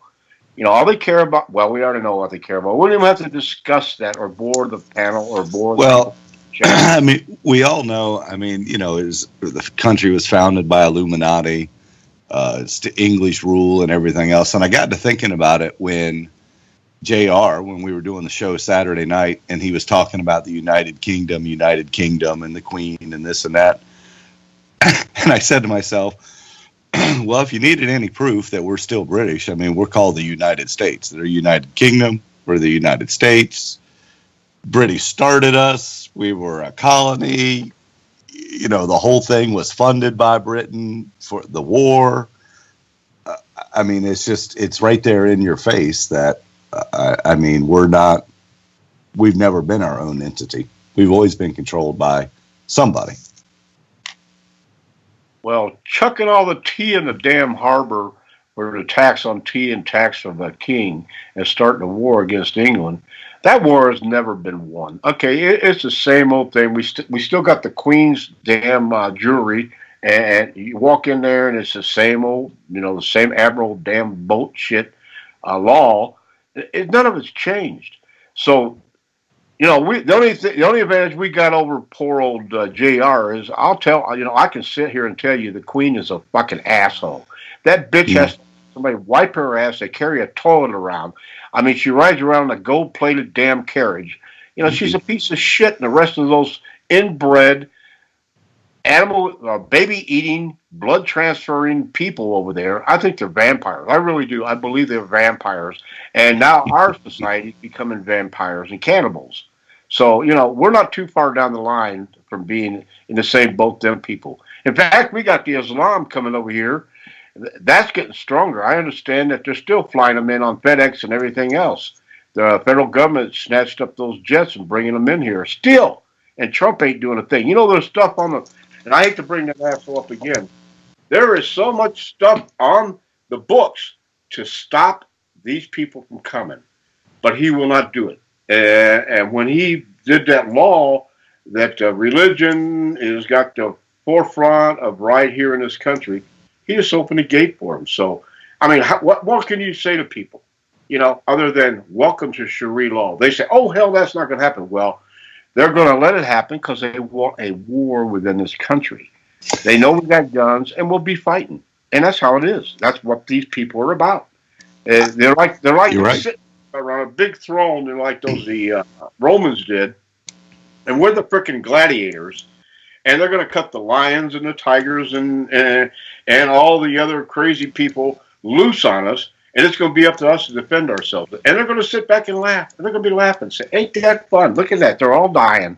You know, all they care about, well, we already know what they care about. We don't even have to discuss that or bore the panel or bore the I mean, we all know, I mean, you know, the country was founded by Illuminati. It's the English rule and everything else. And I got to thinking about it when when we were doing the show Saturday night, and he was talking about the United Kingdom, and the Queen, and this and that. And I said to myself, well, if you needed any proof that we're still British, I mean, we're called the United States. They're United Kingdom. We're the United States. British started us. We were a colony. You know, the whole thing was funded by Britain for the war. I mean, it's right there in your face that, I mean, we've never been our own entity. We've always been controlled by somebody. Well, chucking all the tea in the damn harbor for the tax on tea and tax from the king and starting a war against England, that war has never been won. Okay, it's the same old thing. We still got the Queen's damn jewelry, and you walk in there and it's the same old, you know, the same Admiral damn boat shit law. None of it's changed. So, you know, the only advantage we got over poor old JR is I can sit here and tell you the Queen is a fucking asshole. That bitch has somebody wipe her ass. They carry a toilet around. I mean, she rides around in a gold-plated damn carriage. You know, she's a piece of shit, and the rest of those inbred animal, baby-eating, blood-transferring people over there, I think they're vampires. I really do. I believe they're vampires. And now our society is becoming vampires and cannibals. So, you know, we're not too far down the line from being in the same boat them people. In fact, we got the Islam coming over here. That's getting stronger. I understand that they're still flying them in on FedEx and everything else. The federal government snatched up those jets and bringing them in here still. And Trump ain't doing a thing. You know, there's stuff on the... And I hate to bring that asshole up again. There is so much stuff on the books to stop these people from coming. But he will not do it. And when he did that law that religion has got the forefront of right here in this country, he just opened the gate for him. So I mean, what more can you say to people? Other than welcome to Sharia law. They say, oh, hell, that's not going to happen. Well, they're going to let it happen because they want a war within this country. They know we got guns and we'll be fighting. And that's how it is. That's what these people are about. They're like sitting around a big throne, and like the Romans did. And we're the frickin' gladiators. And they're going to cut the lions and the tigers and all the other crazy people loose on us. And it's going to be up to us to defend ourselves. And they're going to sit back and laugh. And they're going to be laughing. Say, ain't that fun? Look at that. They're all dying.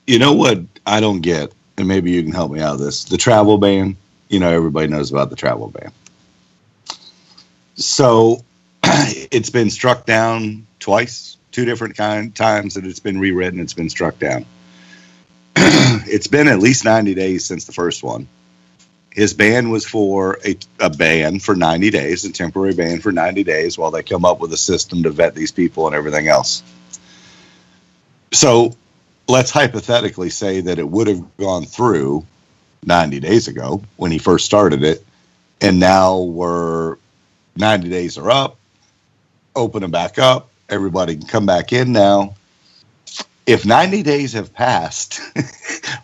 You know what I don't get, and maybe you can help me out with this, the travel ban. Everybody knows about the travel ban. So it's been struck down twice, 2 different times that it's been rewritten. It's been struck down. It's been at least 90 days since the first one. His ban was for a ban for 90 days, a temporary ban for 90 days while they come up with a system to vet these people and everything else. So let's hypothetically say that it would have gone through 90 days ago when he first started it, and now we're 90 days are up, open them back up, everybody can come back in now. If 90 days have passed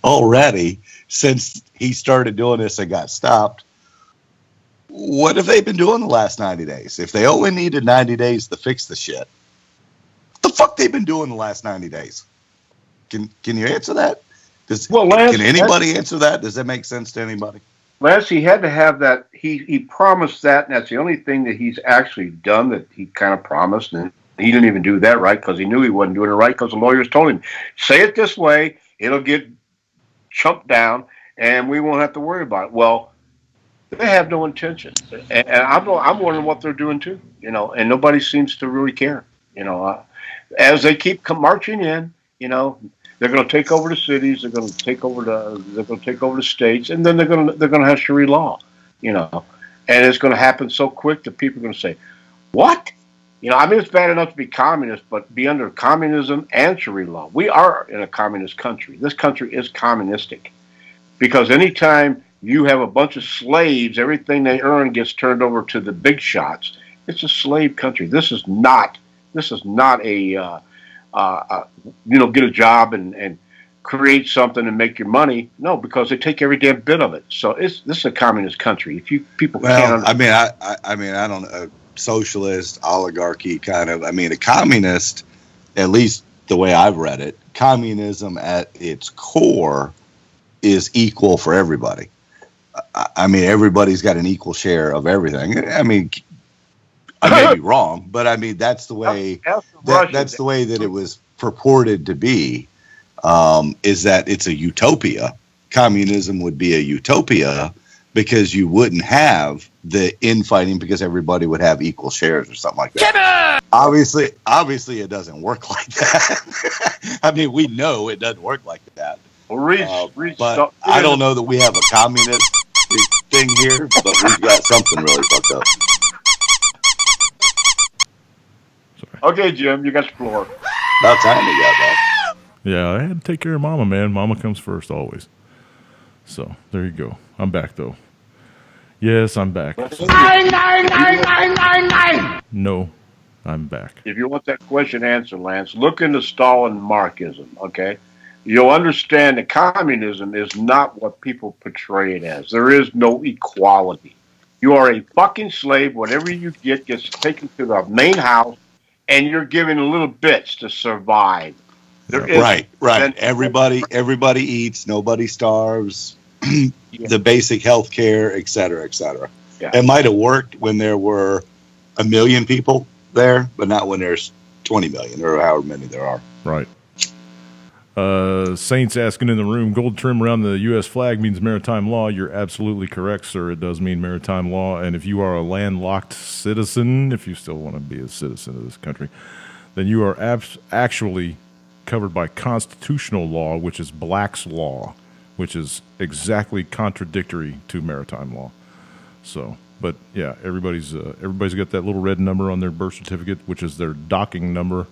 already since he started doing this and got stopped, what have they been doing the last 90 days? If they only needed 90 days to fix the shit, what the fuck they been doing the last 90 days? Can you answer that? Lance, can anybody answer that? Does that make sense to anybody? Lance, he had to have that. He promised that, and that's the only thing that he's actually done that he kind of promised. And he didn't even do that right because he knew he wasn't doing it right because the lawyers told him, say it this way, it'll get chumped down, and we won't have to worry about it. Well, they have no intention. And I'm wondering what they're doing too, and nobody seems to really care. As they keep marching in, they're going to take over the cities. They're going to take over the states, and then they're going to have Sharia law, and it's going to happen so quick that people are going to say, "What?" It's bad enough to be communist, but be under communism and Sharia law. We are in a communist country. This country is communistic because anytime you have a bunch of slaves, everything they earn gets turned over to the big shots. It's a slave country. This is not a get a job and create something and make your money. No, because they take every damn bit of it. So this is a communist country. If you people can't. I don't know. Socialist oligarchy kind of. A communist, at least the way I've read it, communism at its core is equal for everybody. Everybody's got an equal share of everything. I may be wrong, but that's the way. That's the way that it was purported to be. Is that it's a utopia? Communism would be a utopia because you wouldn't have the infighting because everybody would have equal shares or something like that. Obviously, it doesn't work like that. We know it doesn't work like that. But I don't know that we have a communist thing here, but we've got something really fucked up. Okay, Jim, you got the floor. About time we got that. Yeah, I had to take care of Mama, man. Mama comes first always. So there you go. I'm back though. Yes, I'm back. 9. No, I'm back. If you want that question answered, Lance, look into Stalin Marxism, okay? You'll understand that communism is not what people portray it as. There is no equality. You are a fucking slave. Whatever you get gets taken to the main house, and you're given little bits to survive. Right. Everybody eats. Nobody starves. The basic health care, et cetera, et cetera. Yeah. It might have worked when there were 1 million people there, but not when there's 20 million or however many there are. Right. Saints asking in the room, gold trim around the U.S. flag means maritime law. You're absolutely correct, sir. It does mean maritime law. And if you are a landlocked citizen, if you still want to be a citizen of this country, then you are actually covered by constitutional law, which is Black's law, which is exactly contradictory to maritime law. So, but yeah, everybody's got that little red number on their birth certificate, which is their docking number,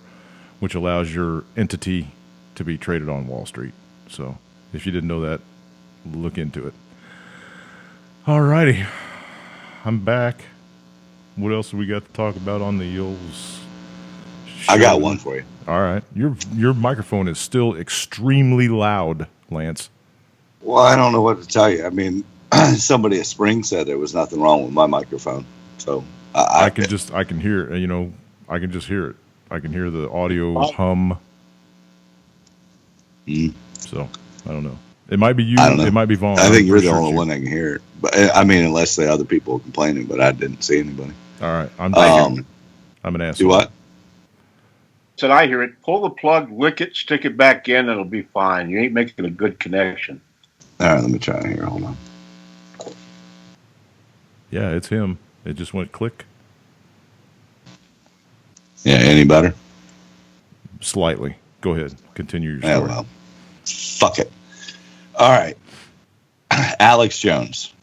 which allows your entity to be traded on Wall Street. So if you didn't know that, look into it. All righty. I'm back. What else do we got to talk about on the old show? I got one for you. All right. Your microphone is still extremely loud, Lance. Well, I don't know what to tell you. I mean, somebody at Spring said there was nothing wrong with my microphone. So I can hear, I can just hear it. I can hear the audio hum. So, I don't know. It might be you. I don't know. It might be Vaughn. I think you're the only one that can hear it. But I mean, unless the other people are complaining, but I didn't see anybody. All right. I'm an asshole. Do what? Said I hear it. Pull the plug, lick it, stick it back in, and it'll be fine. You ain't making a good connection. All right, let me try it here. Hold on. Yeah, it's him. It just went click. Yeah, any better? Slightly. Go ahead. Continue your Yeah, story. well, fuck it. All right. Alex Jones.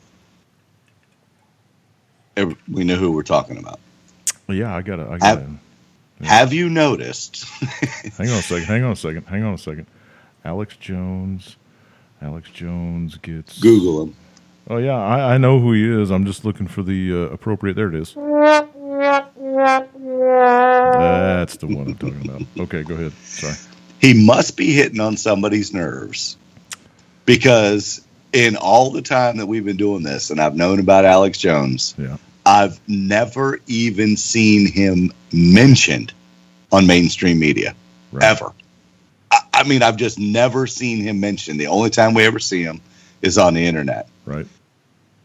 We know who we're talking about. Yeah, I got it. Have you noticed? Hang on a second. Alex Jones gets... Google him. Oh, yeah, I know who he is. I'm just looking for the appropriate... There it is. That's the one I'm talking about. Okay, go ahead. Sorry. He must be hitting on somebody's nerves because in all the time that we've been doing this, and I've known about Alex Jones, I've never even seen him mentioned on mainstream media, ever. I mean, I've just never seen him mentioned. The only time we ever see him is on the internet. Right.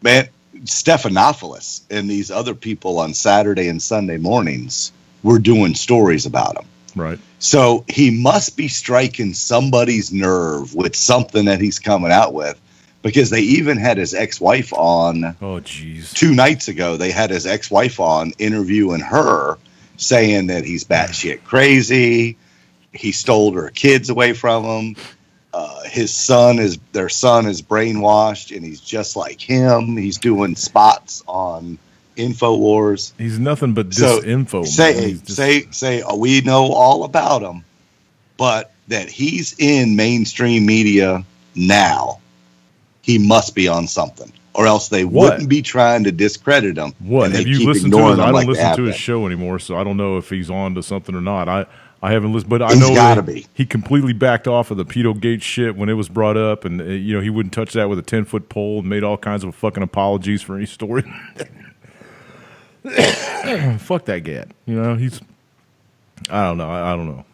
Man, Stephanopoulos and these other people on Saturday and Sunday mornings were doing stories about him. Right. So he must be striking somebody's nerve with something that he's coming out with, because they even had his ex-wife on. Oh, geez. 2 nights ago, they had his ex-wife on interviewing her, saying that he's batshit crazy. He stole her kids away from him. Their son is brainwashed, and he's just like him. He's doing spots on InfoWars. He's nothing but disinfo. Say, we know all about him, but that he's in mainstream media now, he must be on something, or else they wouldn't be trying to discredit him. What have you listened to? I don't listen to his show anymore, so I don't know if he's on to something or not. I haven't listened, but I know gotta be. He completely backed off of the Pedo Gate shit when it was brought up, and he wouldn't touch that with a 10-foot pole, and made all kinds of fucking apologies for any story. Fuck that gat. He's. I don't know.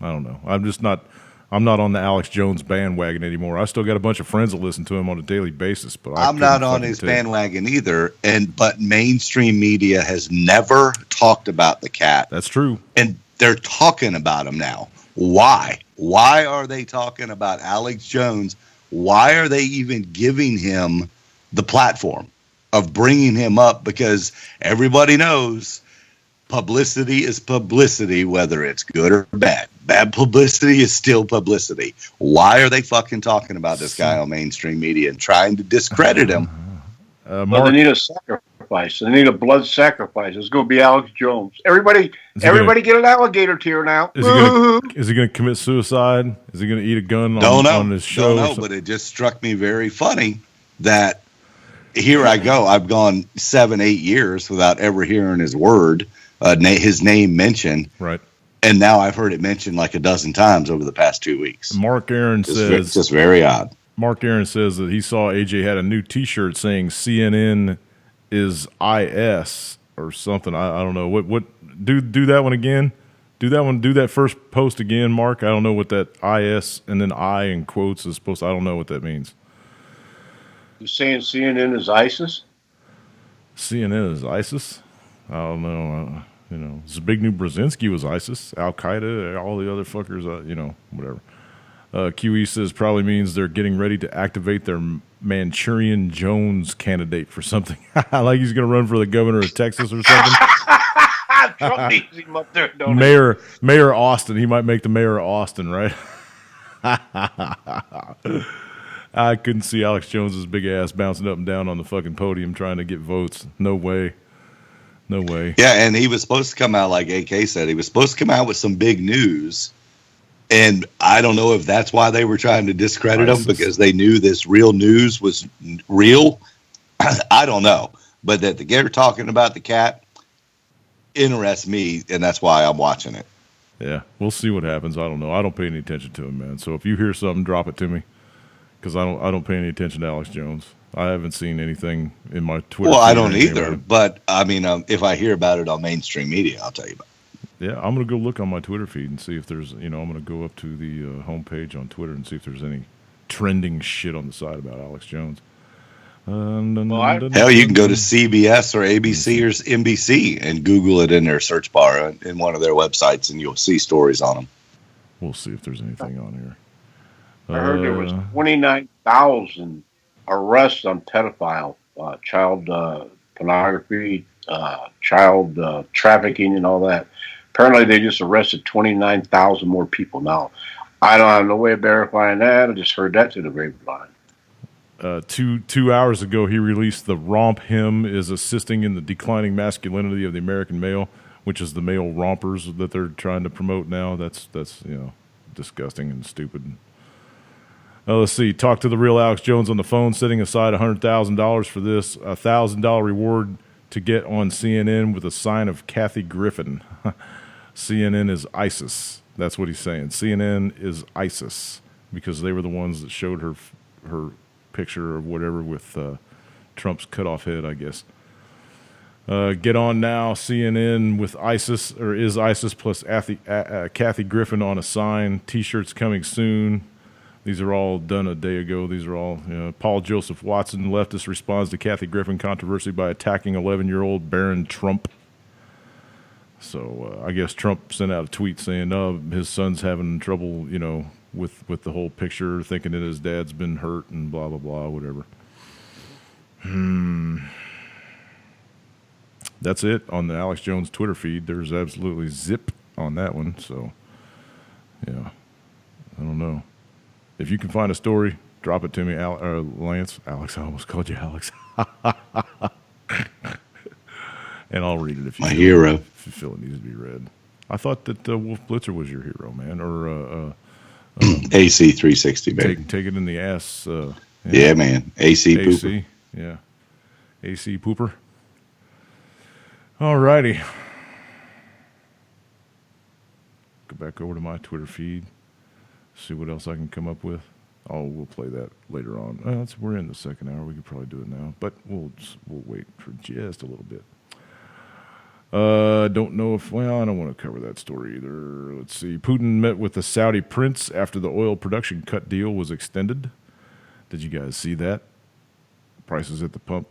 I'm not on the Alex Jones bandwagon anymore. I still got a bunch of friends that listen to him on a daily basis, but I'm not on his bandwagon either. But mainstream media has never talked about the cat. That's true. And they're talking about him now. Why? Why are they talking about Alex Jones? Why are they even giving him the platform of bringing him up? Because everybody knows publicity is publicity, whether it's good or bad. Bad publicity is still publicity. Why are they fucking talking about this guy on mainstream media and trying to discredit him? Well, they need a sacrifice. They need a blood sacrifice. It's going to be Alex Jones. Everybody get an alligator tear now. Is he going to commit suicide? Is he going to eat a gun on his show? Don't know, but it just struck me very funny that here I go. I've gone 7-8 years without ever hearing his name mentioned. Right. And now I've heard it mentioned like a dozen times over the past 2 weeks. Mark Aaron says it's just very odd. Mark Aaron says that he saw AJ had a new T-shirt saying CNN is IS or something. I don't know what. Do that one again. Do that one. Do that first post again, Mark. I don't know what that IS and then I in quotes is supposed to. I don't know what that means. You're saying CNN is ISIS? CNN is ISIS. I don't know. Zbigniew Brzezinski was ISIS, Al Qaeda, all the other fuckers. Whatever. QE says probably means they're getting ready to activate their Manchurian Jones candidate for something. Like he's going to run for the governor of Texas or something. Trump needs him up there, don't Mayor Austin. He might make the mayor of Austin, right? I couldn't see Alex Jones's big ass bouncing up and down on the fucking podium trying to get votes. No way. No way. Yeah, and he was supposed to come out, like AK said, he was supposed to come out with some big news. And I don't know if that's why they were trying to discredit him, because they knew this real news was real. I don't know. but that they're talking about the cat interests me, and that's why I'm watching it. Yeah, we'll see what happens. I don't know. I don't pay any attention to him, man. So if you hear something, drop it to me, because I don't pay any attention to Alex Jones. I haven't seen anything in my Twitter. Well, feed I or don't anything either. about it. But I mean, if I hear about it on mainstream media, I'll tell you about it. Yeah, I'm gonna go look on my Twitter feed and see if there's, I'm gonna go up to the homepage on Twitter and see if there's any trending shit on the side about Alex Jones. Hell, you can go to CBS or ABC or NBC and Google it in their search bar in one of their websites, and you'll see stories on them. We'll see if there's anything on here. I heard there was 29,000 arrests on pedophile, child pornography, child trafficking, and all that. Apparently, they just arrested 29,000 more people now. I don't have no way of verifying that. I just heard that through the grapevine. 2 hours ago, he released the Romp Hymn is assisting in the declining masculinity of the American male, which is the male rompers that they're trying to promote now. That's disgusting and stupid. Let's see. Talk to the real Alex Jones on the phone, setting aside $100,000 for this. $1,000 reward to get on CNN with a sign of Kathy Griffin. CNN is ISIS. That's what he's saying. CNN is ISIS because they were the ones that showed her picture or whatever with Trump's cut off head, I guess. Get on now, CNN with ISIS, or is ISIS plus Kathy Griffin on a sign. T-shirts coming soon. These are all done a day ago. These are all, Paul Joseph Watson, leftist, responds to Kathy Griffin controversy by attacking 11-year-old Barron Trump. So I guess Trump sent out a tweet saying, his son's having trouble, with the whole picture, thinking that his dad's been hurt and blah, blah, blah, whatever. That's it on the Alex Jones Twitter feed. There's absolutely zip on that one. So, yeah, I don't know. If you can find a story, drop it to me, Lance. Alex, I almost called you Alex. And I'll read it if you My hero. If you feel it needs to be read. I thought that Wolf Blitzer was your hero, man. Or AC 360, baby. take it in the ass. Yeah, man. AC pooper. Yeah. AC pooper. All righty. Go back over to my Twitter feed. See what else I can come up with. Oh, we'll play that later on. We're in the second hour. We could probably do it now, but we'll wait for just a little bit. Don't know if, I don't want to cover that story either. Let's see. Putin met with the Saudi prince after the oil production cut deal was extended. Did you guys see that? Prices at the pump,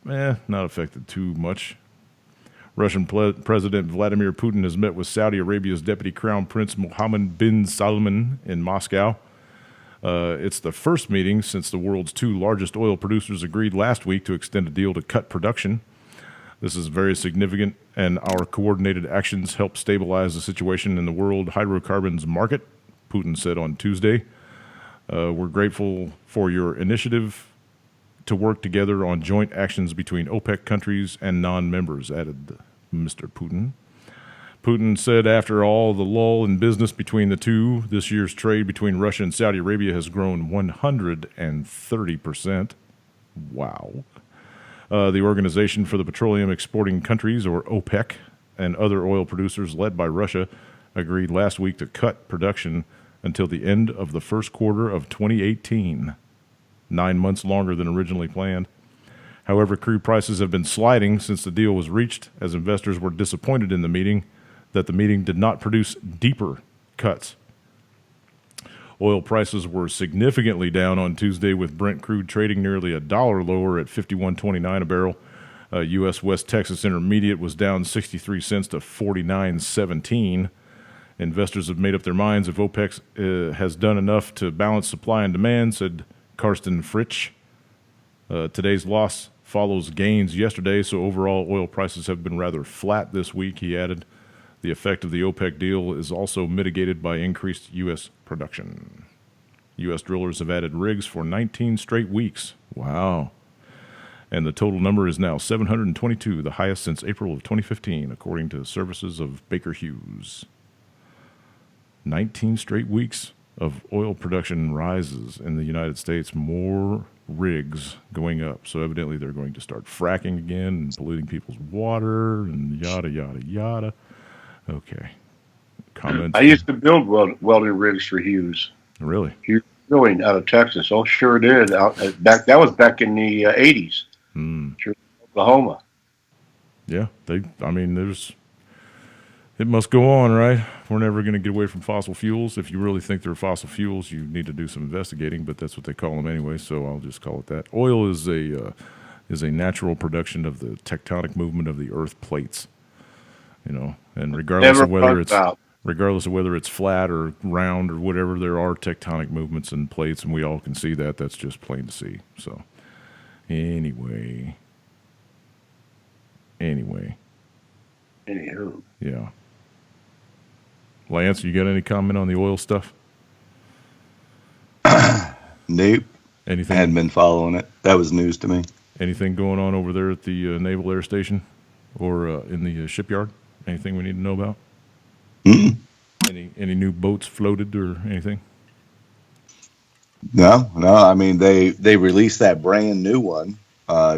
not affected too much. Russian President Vladimir Putin has met with Saudi Arabia's Deputy Crown Prince Mohammed bin Salman in Moscow. It's the first meeting since the world's two largest oil producers agreed last week to extend a deal to cut production. This is very significant, and our coordinated actions help stabilize the situation in the world hydrocarbons market, Putin said on Tuesday. We're grateful for your initiative to work together on joint actions between OPEC countries and non-members, added Mr. Putin. Putin said after all the lull in business between the two, this year's trade between Russia and Saudi Arabia has grown 130%. Wow. The Organization for the Petroleum Exporting Countries, or OPEC, and other oil producers led by Russia agreed last week to cut production until the end of the first quarter of 2018, 9 months longer than originally planned. However, crude prices have been sliding since the deal was reached, as investors were disappointed in the meeting that the meeting did not produce deeper cuts. Oil prices were significantly down on Tuesday, with Brent crude trading nearly $1 lower at $51.29 a barrel. U.S. West Texas Intermediate was down 63 cents to $49.17. Investors have made up their minds if OPEC has done enough to balance supply and demand, said Karsten Fritsch. Today's loss follows gains yesterday, so overall oil prices have been rather flat this week, he added. The effect of the OPEC deal is also mitigated by increased U.S. production. U.S. drillers have added rigs for 19 straight weeks. Wow. And the total number is now 722, the highest since April of 2015, according to services of Baker Hughes. 19 straight weeks of oil production rises in the United States, more rigs going up. So evidently they're going to start fracking again and polluting people's water and yada, yada, yada. Okay. Comments? I used to build welding rigs for Hughes. Really? Hughes Drilling out of Texas. Oh, sure did. That was back in the 80s. Sure, Oklahoma. Yeah. It must go on, right? We're never going to get away from fossil fuels. If you really think they're fossil fuels, you need to do some investigating, but that's what they call them anyway, so I'll just call it that. Oil is a natural production of the tectonic movement of the Earth plates, and regardless of whether it's flat or round or whatever, there are tectonic movements and plates, and we all can see that. That's just plain to see. So, anyway. Anywho. Yeah. Lance, you got any comment on the oil stuff? Nope. Anything? I hadn't been following it. That was news to me. Anything going on over there at the Naval Air Station or in the shipyard? Anything we need to know about? Mm-mm. Any new boats floated or anything? No. I mean, they released that brand new one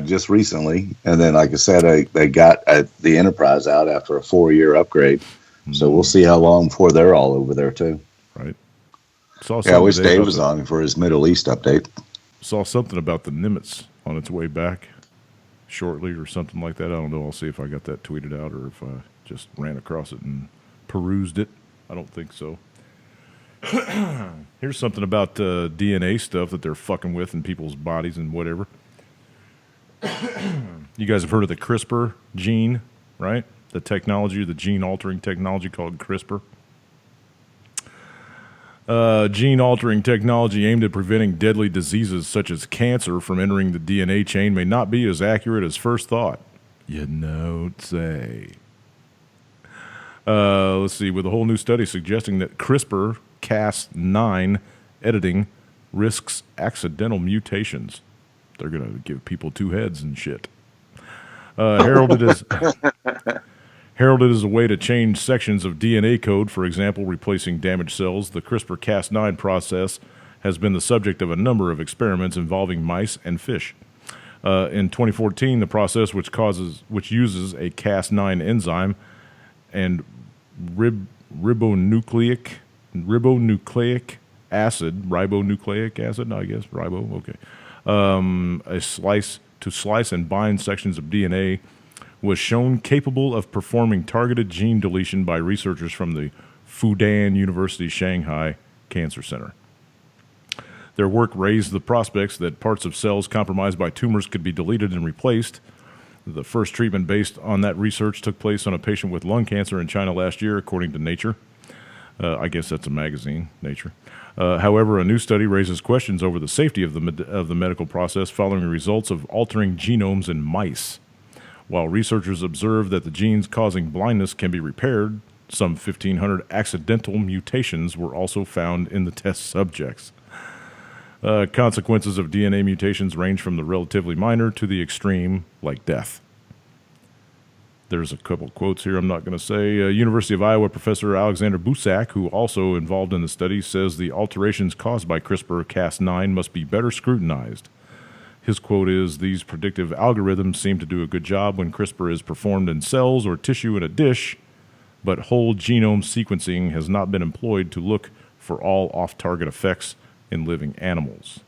just recently, and then, like I said, they got the Enterprise out after a 4-year upgrade. So we'll see how long before they're all over there too. Right. I wish Dave was on for his Middle East update. Saw something about the Nimitz on its way back shortly or something like that. I don't know. I'll see if I got that tweeted out or if I just ran across it and perused it. I don't think so. Here's something about DNA stuff that they're fucking with in people's bodies and whatever. You guys have heard of the CRISPR gene, right? The technology, the gene-altering technology called CRISPR. Gene-altering technology aimed at preventing deadly diseases such as cancer from entering the DNA chain may not be as accurate as first thought. You don't say. Let's see, with a whole new study suggesting that CRISPR-Cas9 editing risks accidental mutations. They're going to give people 2 heads and shit. Heralded as a way to change sections of DNA code, for example, replacing damaged cells, the CRISPR-Cas9 process has been the subject of a number of experiments involving mice and fish. In 2014, the process, which uses a Cas9 enzyme and ribonucleic acid, I guess, a slice and bind sections of DNA, was shown capable of performing targeted gene deletion by researchers from the Fudan University Shanghai Cancer Center. Their work raised the prospects that parts of cells compromised by tumors could be deleted and replaced. The first treatment based on that research took place on a patient with lung cancer in China last year, according to Nature. I guess that's a magazine, Nature. However, a new study raises questions over the safety of the medical process following the results of altering genomes in mice. While researchers observed that the genes causing blindness can be repaired, some 1,500 accidental mutations were also found in the test subjects. Consequences of DNA mutations range from the relatively minor to the extreme, like death. There's a couple quotes here I'm not going to say. University of Iowa professor Alexander Busak, who also involved in the study, says the alterations caused by CRISPR-Cas9 must be better scrutinized. His quote is, "These predictive algorithms seem to do a good job when CRISPR is performed in cells or tissue in a dish, but whole genome sequencing has not been employed to look for all off-target effects in living animals."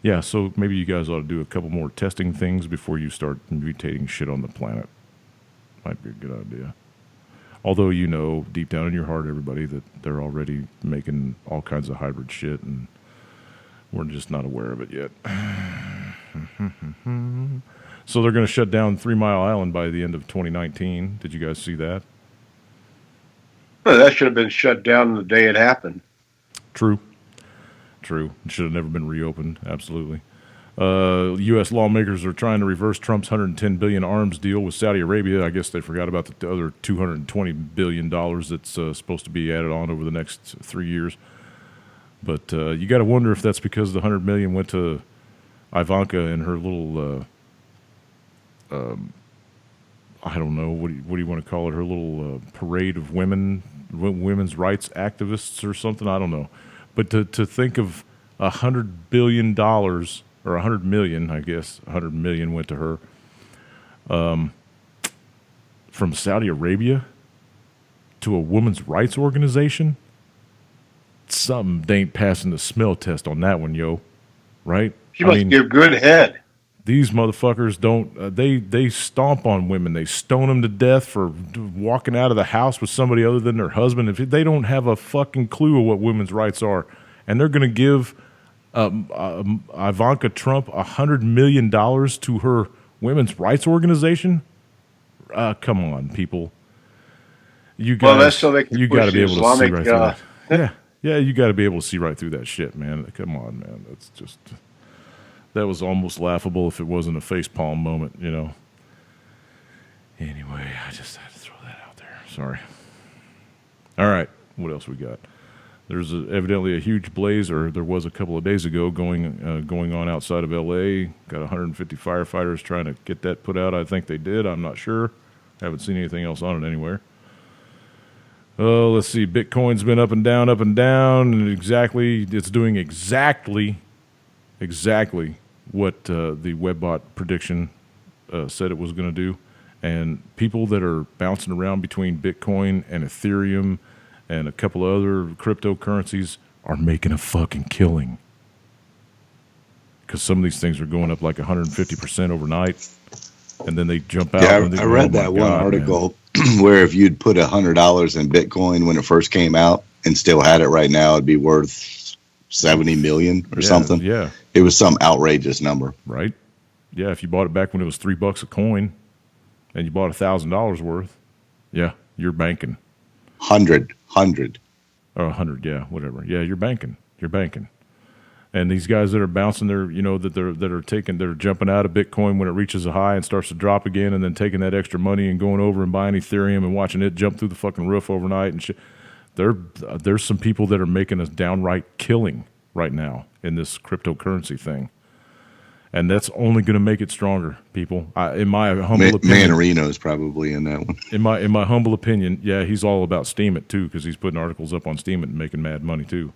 Yeah, so maybe you guys ought to do a couple more testing things before you start mutating shit on the planet. Might be a good idea. Although you know deep down in your heart, everybody, that they're already making all kinds of hybrid shit and we're just not aware of it yet. So they're going to shut down 3 Mile Island by the end of 2019. Did you guys see that? Well, that should have been shut down the day it happened. True. It should have never been reopened. Absolutely. U.S. lawmakers are trying to reverse Trump's $110 billion arms deal with Saudi Arabia. I guess they forgot about the other $220 billion that's supposed to be added on over the next 3 years. But you got to wonder if that's because the $100 million went to Ivanka and her little I don't know, what do you want to call it? Her little parade of women's rights activists or something. I don't know. But to think of $100 billion or 100 million, I guess 100 million went to her from Saudi Arabia to a women's rights organization. Something ain't passing the smell test on that one, yo. Right? She must give good head. These motherfuckers don't. They stomp on women. They stone them to death for walking out of the house with somebody other than their husband. If they don't have a fucking clue of what women's rights are, and they're going to give Ivanka Trump $100 million to her women's rights organization. Come on, people. You guys, well, that's so they can you got to be able to see right through that. Yeah, you got to be able to see right through that shit, man. Come on, man. That's just. That was almost laughable if it wasn't a facepalm moment, you know. Anyway, I just had to throw that out there. Sorry. All right, what else we got? There's evidently a huge blaze, or there was a couple of days ago, going on outside of L.A. Got 150 firefighters trying to get that put out. I think they did. I'm not sure. Haven't seen anything else on it anywhere. Oh, let's see. Bitcoin's been up and down, and it's doing exactly what the Webbot prediction said it was going to do. And people that are bouncing around between Bitcoin and Ethereum and a couple of other cryptocurrencies are making a fucking killing. Because some of these things are going up like 150% overnight, and then they jump out. Yeah, I read that one article where if you'd put $100 in Bitcoin when it first came out and still had it right now, it'd be worth 70 million or something. Yeah. It was some outrageous number. Right. Yeah. If you bought it back when it was $3 a coin and you bought $1,000 worth, yeah, you're banking. 100. Or 100. Yeah. Whatever. Yeah. You're banking. And these guys that are bouncing they're jumping out of Bitcoin when it reaches a high and starts to drop again, and then taking that extra money and going over and buying Ethereum and watching it jump through the fucking roof overnight and shit. There's some people that are making a downright killing right now in this cryptocurrency thing, and that's only going to make it stronger, people. In my humble opinion, Manarino's probably in that one. In my humble opinion, yeah, he's all about Steemit too, because he's putting articles up on Steemit and making mad money too.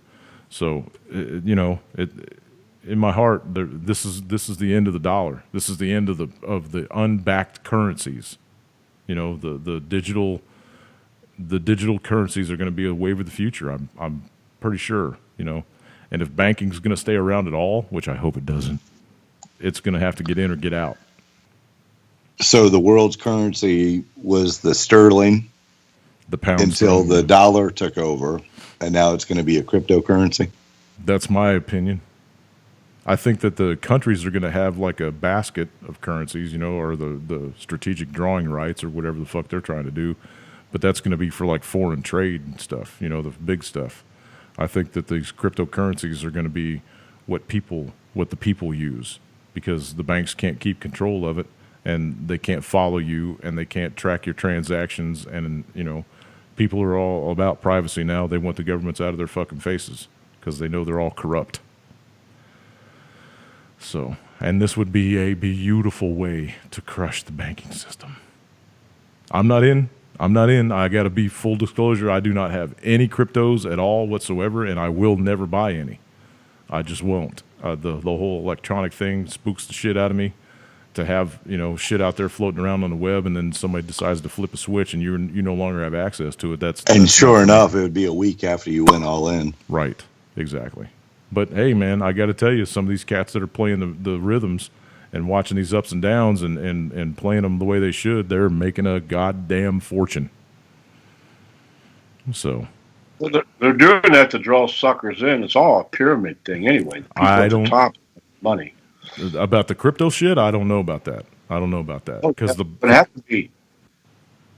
So in my heart, this is the end of the dollar. This is the end of the unbacked currencies. You know, the digital currencies are going to be a wave of the future. I'm pretty sure. You know, and if banking's going to stay around at all, which I hope it doesn't, it's going to have to get in or get out. So the world's currency was the sterling, the pound, until the dollar took over, and now it's going to be a cryptocurrency. That's my opinion. I think that the countries are going to have like a basket of currencies, you know, or the strategic drawing rights or whatever the fuck they're trying to do. But that's going to be for like foreign trade and stuff, you know, the big stuff. I think that these cryptocurrencies are going to be what the people use, because the banks can't keep control of it, and they can't follow you, and they can't track your transactions. And, you know, people are all about privacy now. They want the governments out of their fucking faces because they know they're all corrupt. So, and this would be a beautiful way to crush the banking system. I'm not in. I got to be full disclosure. I do not have any cryptos at all whatsoever, and I will never buy any. I just won't. The whole electronic thing spooks the shit out of me. To have, you know, shit out there floating around on the web, and then somebody decides to flip a switch and you no longer have access to it. That's sure enough, it would be a week after you went all in. Right. Exactly. But hey, man, I got to tell you, some of these cats that are playing the rhythms and watching these ups and downs and playing them the way they should, they're making a goddamn fortune. So. Well, they're doing that to draw suckers in. It's all a pyramid thing anyway. People I at don't. the top money. About the crypto shit, I don't know about that. Because it has to be.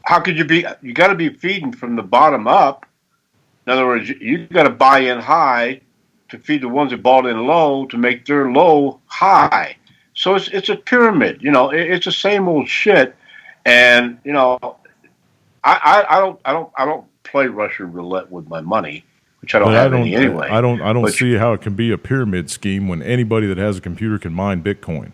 How could you be? You got to be feeding from the bottom up. In other words, you got to buy in high to feed the ones that bought in low to make their low high. So it's a pyramid. You know, it's the same old shit. And you know, I don't play Russian roulette with my money, which I don't have any anyway. I don't see how it can be a pyramid scheme when anybody that has a computer can mine Bitcoin.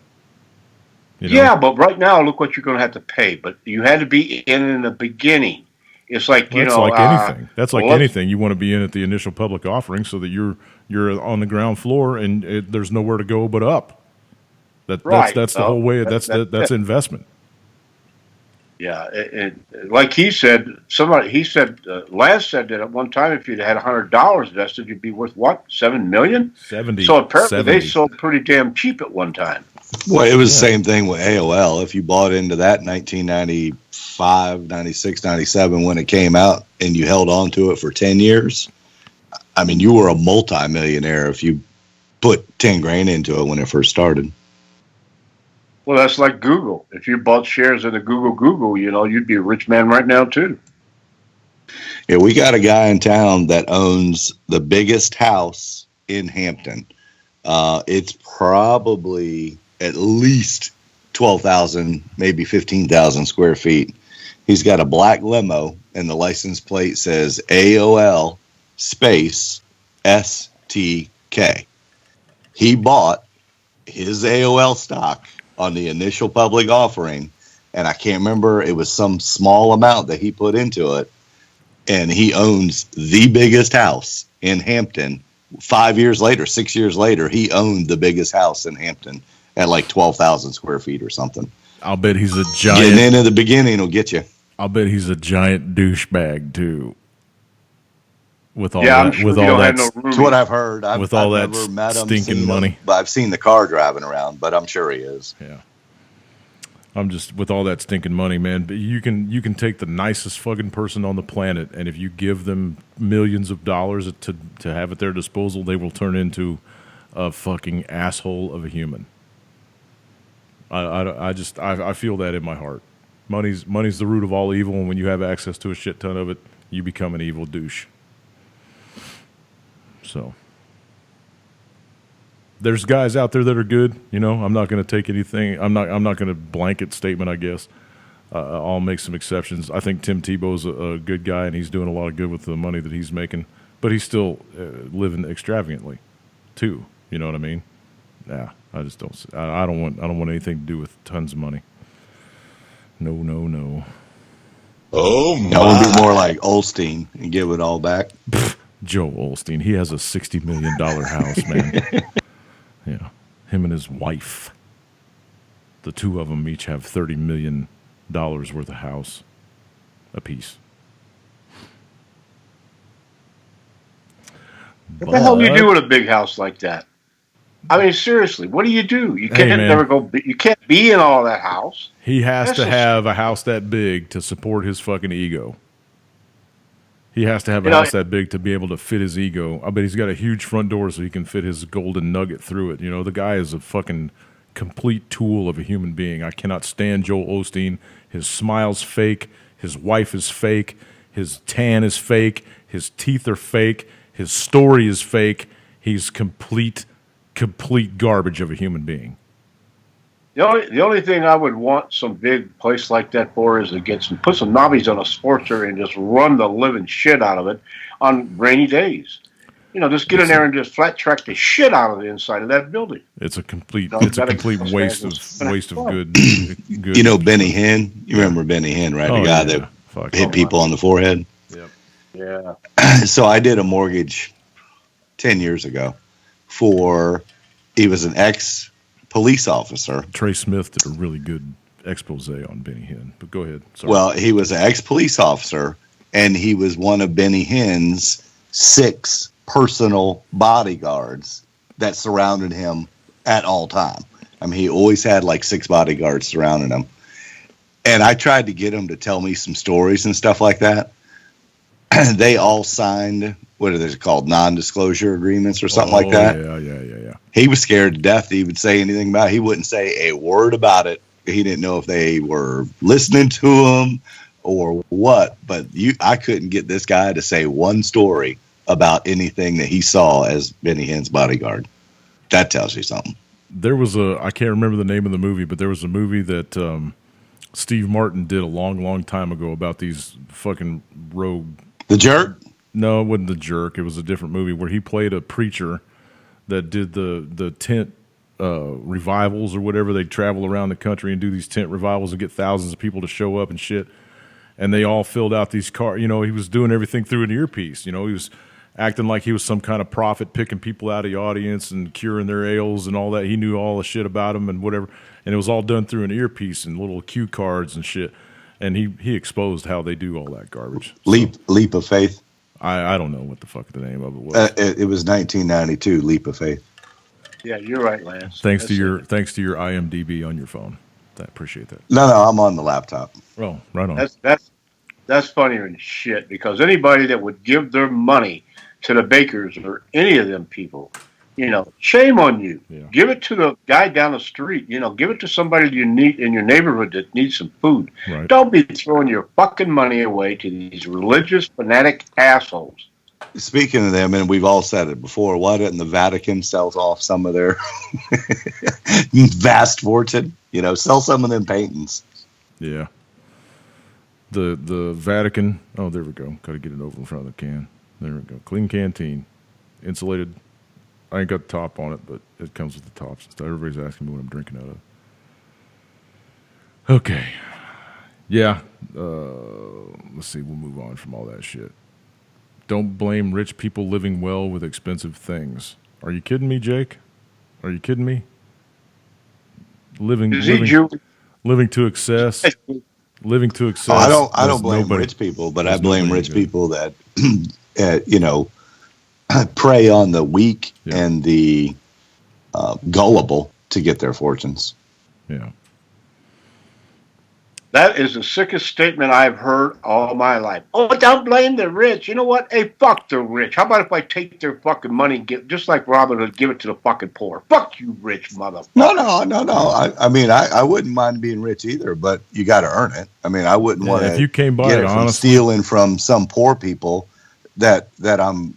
You know? Yeah, but right now, look what you're going to have to pay. But you had to be in the beginning. It's like, Well, you that's know. like anything. That's like well, anything. You want to be in at the initial public offering so that you're on the ground floor and there's nowhere to go but up. Right. That's the Well, whole way. that's That's it. investment. Yeah. Like he said, Lance said that at one time, if you'd had $100 invested, you'd be worth what? $7 million? 70. So apparently 70. they sold pretty damn cheap at one time. Well, it was the same thing with AOL. If you bought into that in 1995, 96, 97 when it came out and you held on to it for 10 years, I mean, you were a multimillionaire if you put 10 grand into it when it first started. Well, that's like Google. If you bought shares in the Google, you know, you'd be a rich man right now, too. Yeah, we got a guy in town that owns the biggest house in Hampton. It's probably at least 12,000, maybe 15,000 square feet. He's got a black limo, and the license plate says AOL space STK. He bought his AOL stock on the initial public offering, and I can't remember, it was some small amount that he put into it, and he owns the biggest house in Hampton. 5 years later, 6 years later, he owned the biggest house in Hampton at like 12,000 square feet or something. I'll bet he's a giant. Getting in at the beginning will get you. I'll bet he's a giant douchebag too. With all Yeah, that, I'm sure with you all don't that, have no room. That's what I've heard. With all I've that never met him, stinking seen money. him, but I've seen the car driving around, but I'm sure he is. yeah. I'm just with all that stinking money, man. But you can take the nicest fucking person on the planet, and if you give them millions of dollars to have at their disposal, they will turn into a fucking asshole of a human. I feel that in my heart. Money's the root of all evil, and when you have access to a shit ton of it, you become an evil douche. So there's guys out there that are good. You know, I'm not going to take anything. I'm not going to blanket statement. I guess I'll make some exceptions. I think Tim Tebow's a good guy, and he's doing a lot of good with the money that he's making. But he's still living extravagantly, too. You know what I mean? Yeah, I just don't. I don't want anything to do with tons of money. No. Oh, my. That would be more like Olstein and give it all back. Joe Olstein, he has a $60 million house, man. Yeah, him and his wife. The two of them each have $30 million worth of house apiece. What the hell do you do with a big house like that? I mean, seriously, what do? You can't man. never go. You can't be in all that house. He has That's to just- have a house that big to support his fucking ego. He has to have a You know, house that big to be able to fit his ego. I bet he's got a huge front door so he can fit his golden nugget through it. You know, the guy is a fucking complete tool of a human being. I cannot stand Joel Osteen. His smile's fake. His wife is fake. His tan is fake. His teeth are fake. His story is fake. He's complete garbage of a human being. The only thing I would want some big place like that for is to put some knobbies on a Sportster and just run the living shit out of it on rainy days. You know, just get in there and just flat track the shit out of the inside of that building. It's a complete No, it's a gotta- complete that's waste right. of good. You know Benny Hinn? You remember Benny Hinn, right? Oh, the guy yeah. that Fuck. hit people on the forehead. Yeah. So I did a mortgage 10 years ago he was an ex-police officer. Trey Smith did a really good expose on Benny Hinn, but go ahead. Sorry. Well, he was an ex-police officer, and he was one of Benny Hinn's 6 personal bodyguards that surrounded him at all time. I mean, he always had like 6 bodyguards surrounding him. And I tried to get him to tell me some stories and stuff like that. They all signed, what are they called, non-disclosure agreements or something like that. Yeah. He was scared to death he would say anything about it. He wouldn't say a word about it. He didn't know if they were listening to him or what. But I couldn't get this guy to say one story about anything that he saw as Benny Hinn's bodyguard. That tells you something. There was I can't remember the name of the movie, but there was a movie that Steve Martin did a long time ago about these fucking rogue. The Jerk? No, it wasn't The Jerk. It was a different movie where he played a preacher that did the tent revivals or whatever. They'd travel around the country and do these tent revivals and get thousands of people to show up and shit. And they all filled out these cards. You know, he was doing everything through an earpiece. You know, he was acting like he was some kind of prophet, picking people out of the audience and curing their ails and all that. He knew all the shit about them and whatever. And it was all done through an earpiece and little cue cards and shit. And he exposed how they do all that garbage. Leap of Faith. I don't know what the fuck the name of it was. It was 1992. Leap of Faith. Yeah, you're right, Lance. Thanks to your IMDb on your phone. I appreciate that. No, I'm on the laptop. Oh, right on. That's funnier than shit, because anybody that would give their money to the bakers or any of them people, you know, shame on you. Yeah. Give it to the guy down the street. You know, give it to somebody you need in your neighborhood that needs some food. Right. Don't be throwing your fucking money away to these religious fanatic assholes. Speaking of them, and we've all said it before, why didn't the Vatican sell off some of their vast fortune? You know, sell some of them paintings. Yeah. The Vatican. Oh, there we go. Got to get it over in front of the can. There we go. Clean canteen, insulated. I ain't got the top on it, but it comes with the tops and stuff. Everybody's asking me what I'm drinking out of. Okay. Yeah. Let's see. We'll move on from all that shit. Don't blame rich people living well with expensive things. Are you kidding me, Jake? Are you kidding me? Living to excess. Living to excess. I don't blame rich people, but I blame rich people that, you know, prey on the weak and the gullible to get their fortunes. Yeah. That is the sickest statement I've heard all my life. Oh, don't blame the rich. You know what? Hey, fuck the rich. How about if I take their fucking money, just like Robin Hood, give it to the fucking poor? Fuck you, rich motherfucker. No. I mean, I wouldn't mind being rich either, but you got to earn it. I mean, I wouldn't want to. If you came by get it, it from honestly, stealing from some poor people that I'm,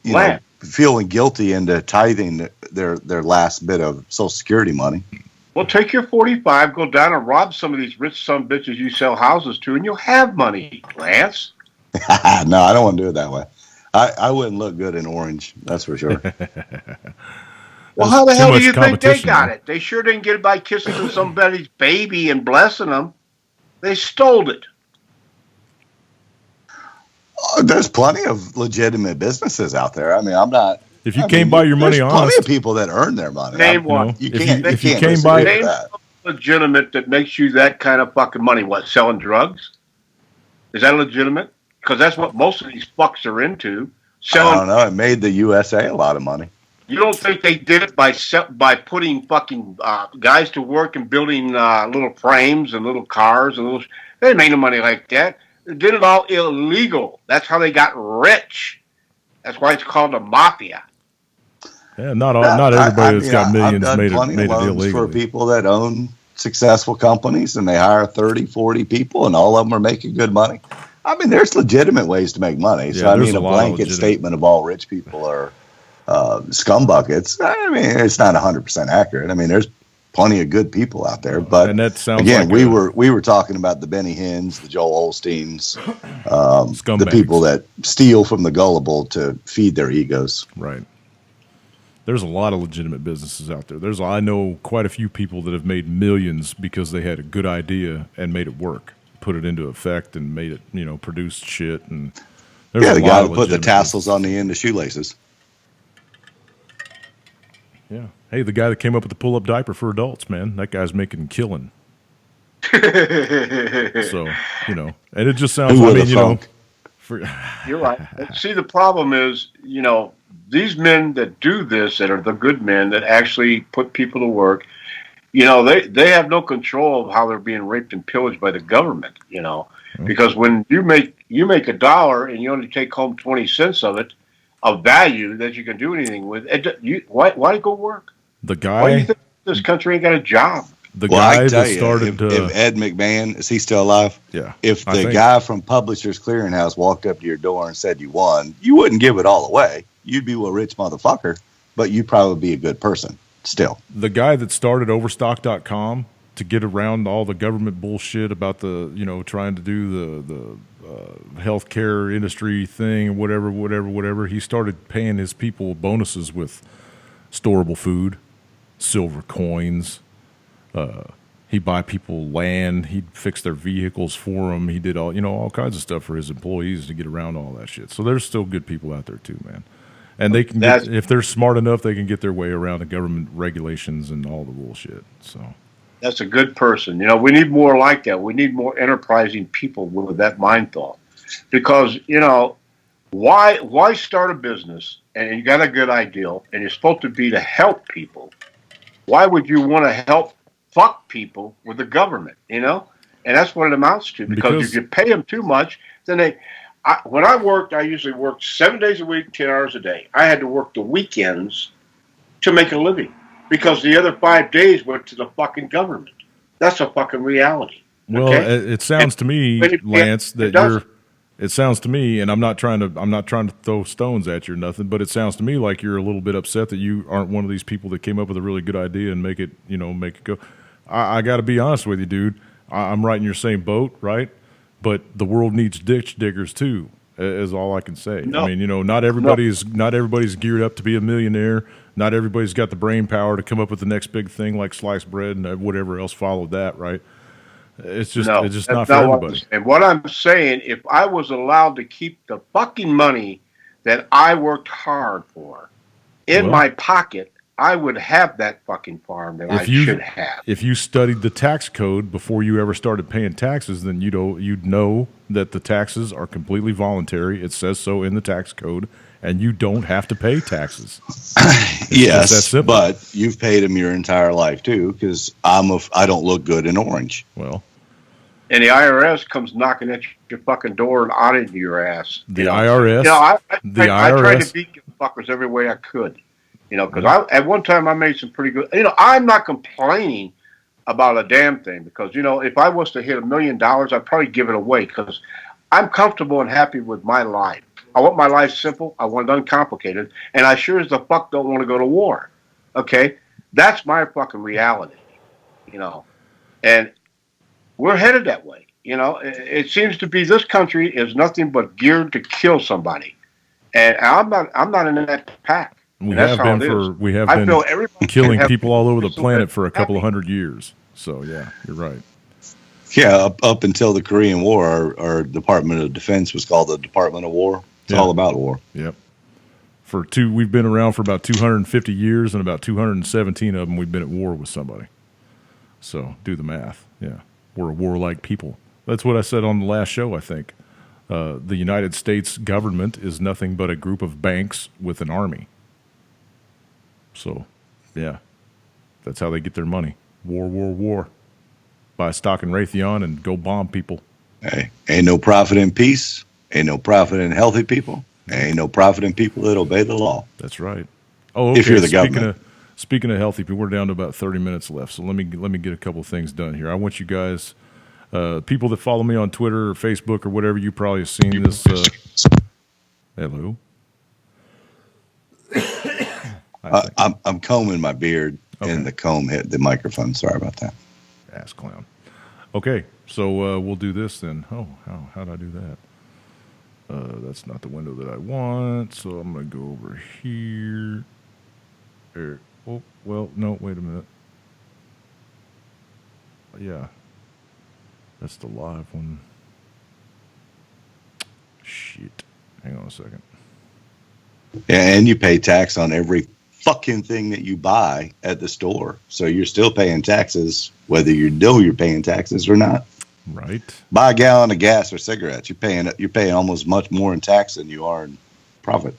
you know, feeling guilty into tithing their last bit of Social Security money. Well, take your 45, go down and rob some of these rich son bitches you sell houses to, and you'll have money, Lance. No, I don't want to do it that way. I wouldn't look good in orange, that's for sure. Well, how the hell do you think they got man. it? They sure didn't get it by kissing somebody's baby and blessing them. They stole it. There's plenty of legitimate businesses out there. I mean, I'm not. If you came by your money there's honest, plenty of people that earn their money. Name one. You If can't. you- if you can't came disagree by- with Name that. something legitimate that makes you that kind of fucking money. What, selling drugs? Is that legitimate? Because that's what most of these fucks are into. I don't know. It made the USA a lot of money. You don't think they did it by putting fucking guys to work and building little frames and little cars and little? They didn't make no money like that. They did it all illegal. That's how they got rich. That's why it's called a mafia. yeah, not everybody that's got millions I've done made plenty it of loans illegally. for people that own successful companies, and they hire 30, 40 people, and all of them are making good money. I mean, there's legitimate ways to make money. So, Yeah, I there's mean, a a lot of blanket legitimate- statement of all rich people are scum buckets. I mean, it's not 100% accurate. I mean, there's plenty of good people out there. But And that sounds again, like we were talking about the Benny Hinns, the Joel Osteens, the Scumbags. people that steal from the gullible to feed their egos. Right. There's a lot of legitimate businesses out there. I know quite a few people that have made millions because they had a good idea and made it work, put it into effect, and made it, you know, produced shit. And there's Yeah, a the lot guy of who put the legitimate tassels on the end of shoelaces. Yeah. Hey, the guy that came up with the pull-up diaper for adults, man, that guy's making killing. So, you know, and it just sounds. Who I would mean, have you know, thunk? You're right. See, the problem is, you know, these men that do this, that are the good men that actually put people to work, you know, they have no control of how they're being raped and pillaged by the government, you know, because when you make $1 and you only take home 20 cents of it, of value that you can do anything with, why go work? the Why do you guy, think this country ain't got a job? the Well, I guy can tell that you, started. if Ed McMahon, is he still alive? Yeah, If I the think. guy from Publishers Clearinghouse walked up to your door and said you won, you wouldn't give it all away. You'd be a rich motherfucker, but you'd probably be a good person still. The guy that started Overstock.com to get around all the government bullshit about the, you know, trying to do the healthcare industry thing, whatever. He started paying his people bonuses with storable food. silver coins. He'd buy people land. He'd fix their vehicles for them. He did all kinds of stuff for his employees to get around all that shit. So there's still good people out there too, man. And they can if they're smart enough, they can get their way around the government regulations and all the bullshit. So that's a good person. We need more like that. We need more enterprising people with that mind thought. Because, why start a business and you got a good ideal and you're supposed to be to help people? Why would you want to help fuck people with the government, And that's what it amounts to. Because if you pay them too much, then when I worked, I usually worked 7 days a week, 10 hours a day. I had to work the weekends to make a living because the other 5 days went to the fucking government. That's a fucking reality. Well, okay? It sounds to me, Lance, it sounds to me, and I'm not trying to throw stones at you or nothing, but it sounds to me like you're a little bit upset that you aren't one of these people that came up with a really good idea and make it go. I got to be honest with you, dude. I'm right in your same boat, right? But the world needs ditch diggers too, is all I can say. No. I mean, not everybody's geared up to be a millionaire. Not everybody's got the brain power to come up with the next big thing like sliced bread and whatever else followed that, right? It's just not for everybody. And what I'm saying, if I was allowed to keep the fucking money that I worked hard for in my pocket, I would have that fucking farm that I should have. If you studied the tax code before you ever started paying taxes, then you'd know that the taxes are completely voluntary. It says so in the tax code, and you don't have to pay taxes. Yes, but you've paid them your entire life too, because I don't look good in orange. Well, and the IRS comes knocking at your fucking door and auditing your ass. The IRS. I tried to beat you fuckers every way I could. Because at one time I made some pretty good. I'm not complaining about a damn thing because if I was to hit $1 million, I'd probably give it away because I'm comfortable and happy with my life. I want my life simple. I want it uncomplicated, and I sure as the fuck don't want to go to war. Okay, that's my fucking reality. And we're headed that way. It seems to be this country is nothing but geared to kill somebody, and I'm not in that pack. We have been killing people all over the planet for a couple of 100 years. So yeah, you're right. Yeah, up until the Korean War, our Department of Defense was called the Department of War. It's all about war. Yep. We've been around for about 250 years, and about 217 of them we've been at war with somebody. So do the math. Yeah, we're a warlike people. That's what I said on the last show. I think the United States government is nothing but a group of banks with an army. So, yeah, that's how they get their money. War. Buy stock in Raytheon and go bomb people. Hey, ain't no profit in peace. Ain't no profit in healthy people. Ain't no profit in people that obey the law. That's right. Oh, okay. If you're the government. Speaking of healthy people, we're down to about 30 minutes left. So let me get a couple things done here. I want you guys, people that follow me on Twitter or Facebook or whatever, you probably have seen this. Hello. I'm combing my beard, and the comb hit the microphone. Sorry about that. Ass clown. Okay, so we'll do this then. Oh, how did I do that? That's not the window that I want, so I'm going to go over here. There. Oh, well, no, wait a minute. Yeah, that's the live one. Shit. Hang on a second. Yeah, and you pay tax on every fucking thing that you buy at the store. So you're still paying taxes, whether you know you're paying taxes or not. Right. Buy a gallon of gas or cigarettes. You're paying almost much more in tax than you are in profit.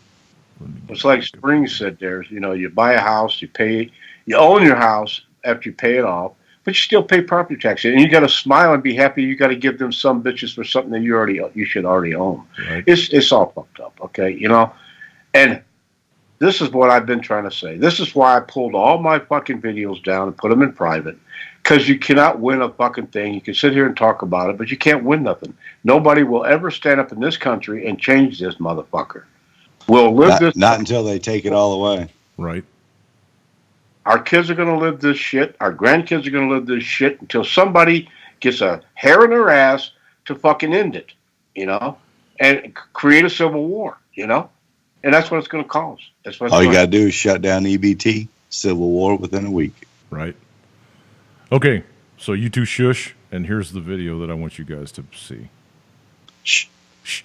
It's like Spring said there, you buy a house, you own your house after you pay it off, but you still pay property tax. And you got to smile and be happy. You got to give them some bitches for something that you should already own. Right. It's all fucked up, okay? And this is what I've been trying to say. This is why I pulled all my fucking videos down and put them in private. Because you cannot win a fucking thing. You can sit here and talk about it, but you can't win nothing. Nobody will ever stand up in this country and change this motherfucker. We'll live not until they take it all away. Right. Our kids are going to live this shit. Our grandkids are going to live this shit until somebody gets a hair in their ass to fucking end it, and create a civil war, And that's what it's going to cause. That's what all you got to do is shut down EBT, Civil War within a week. Right. Okay, so you two shush, and here's the video that I want you guys to see. Shh. Shh.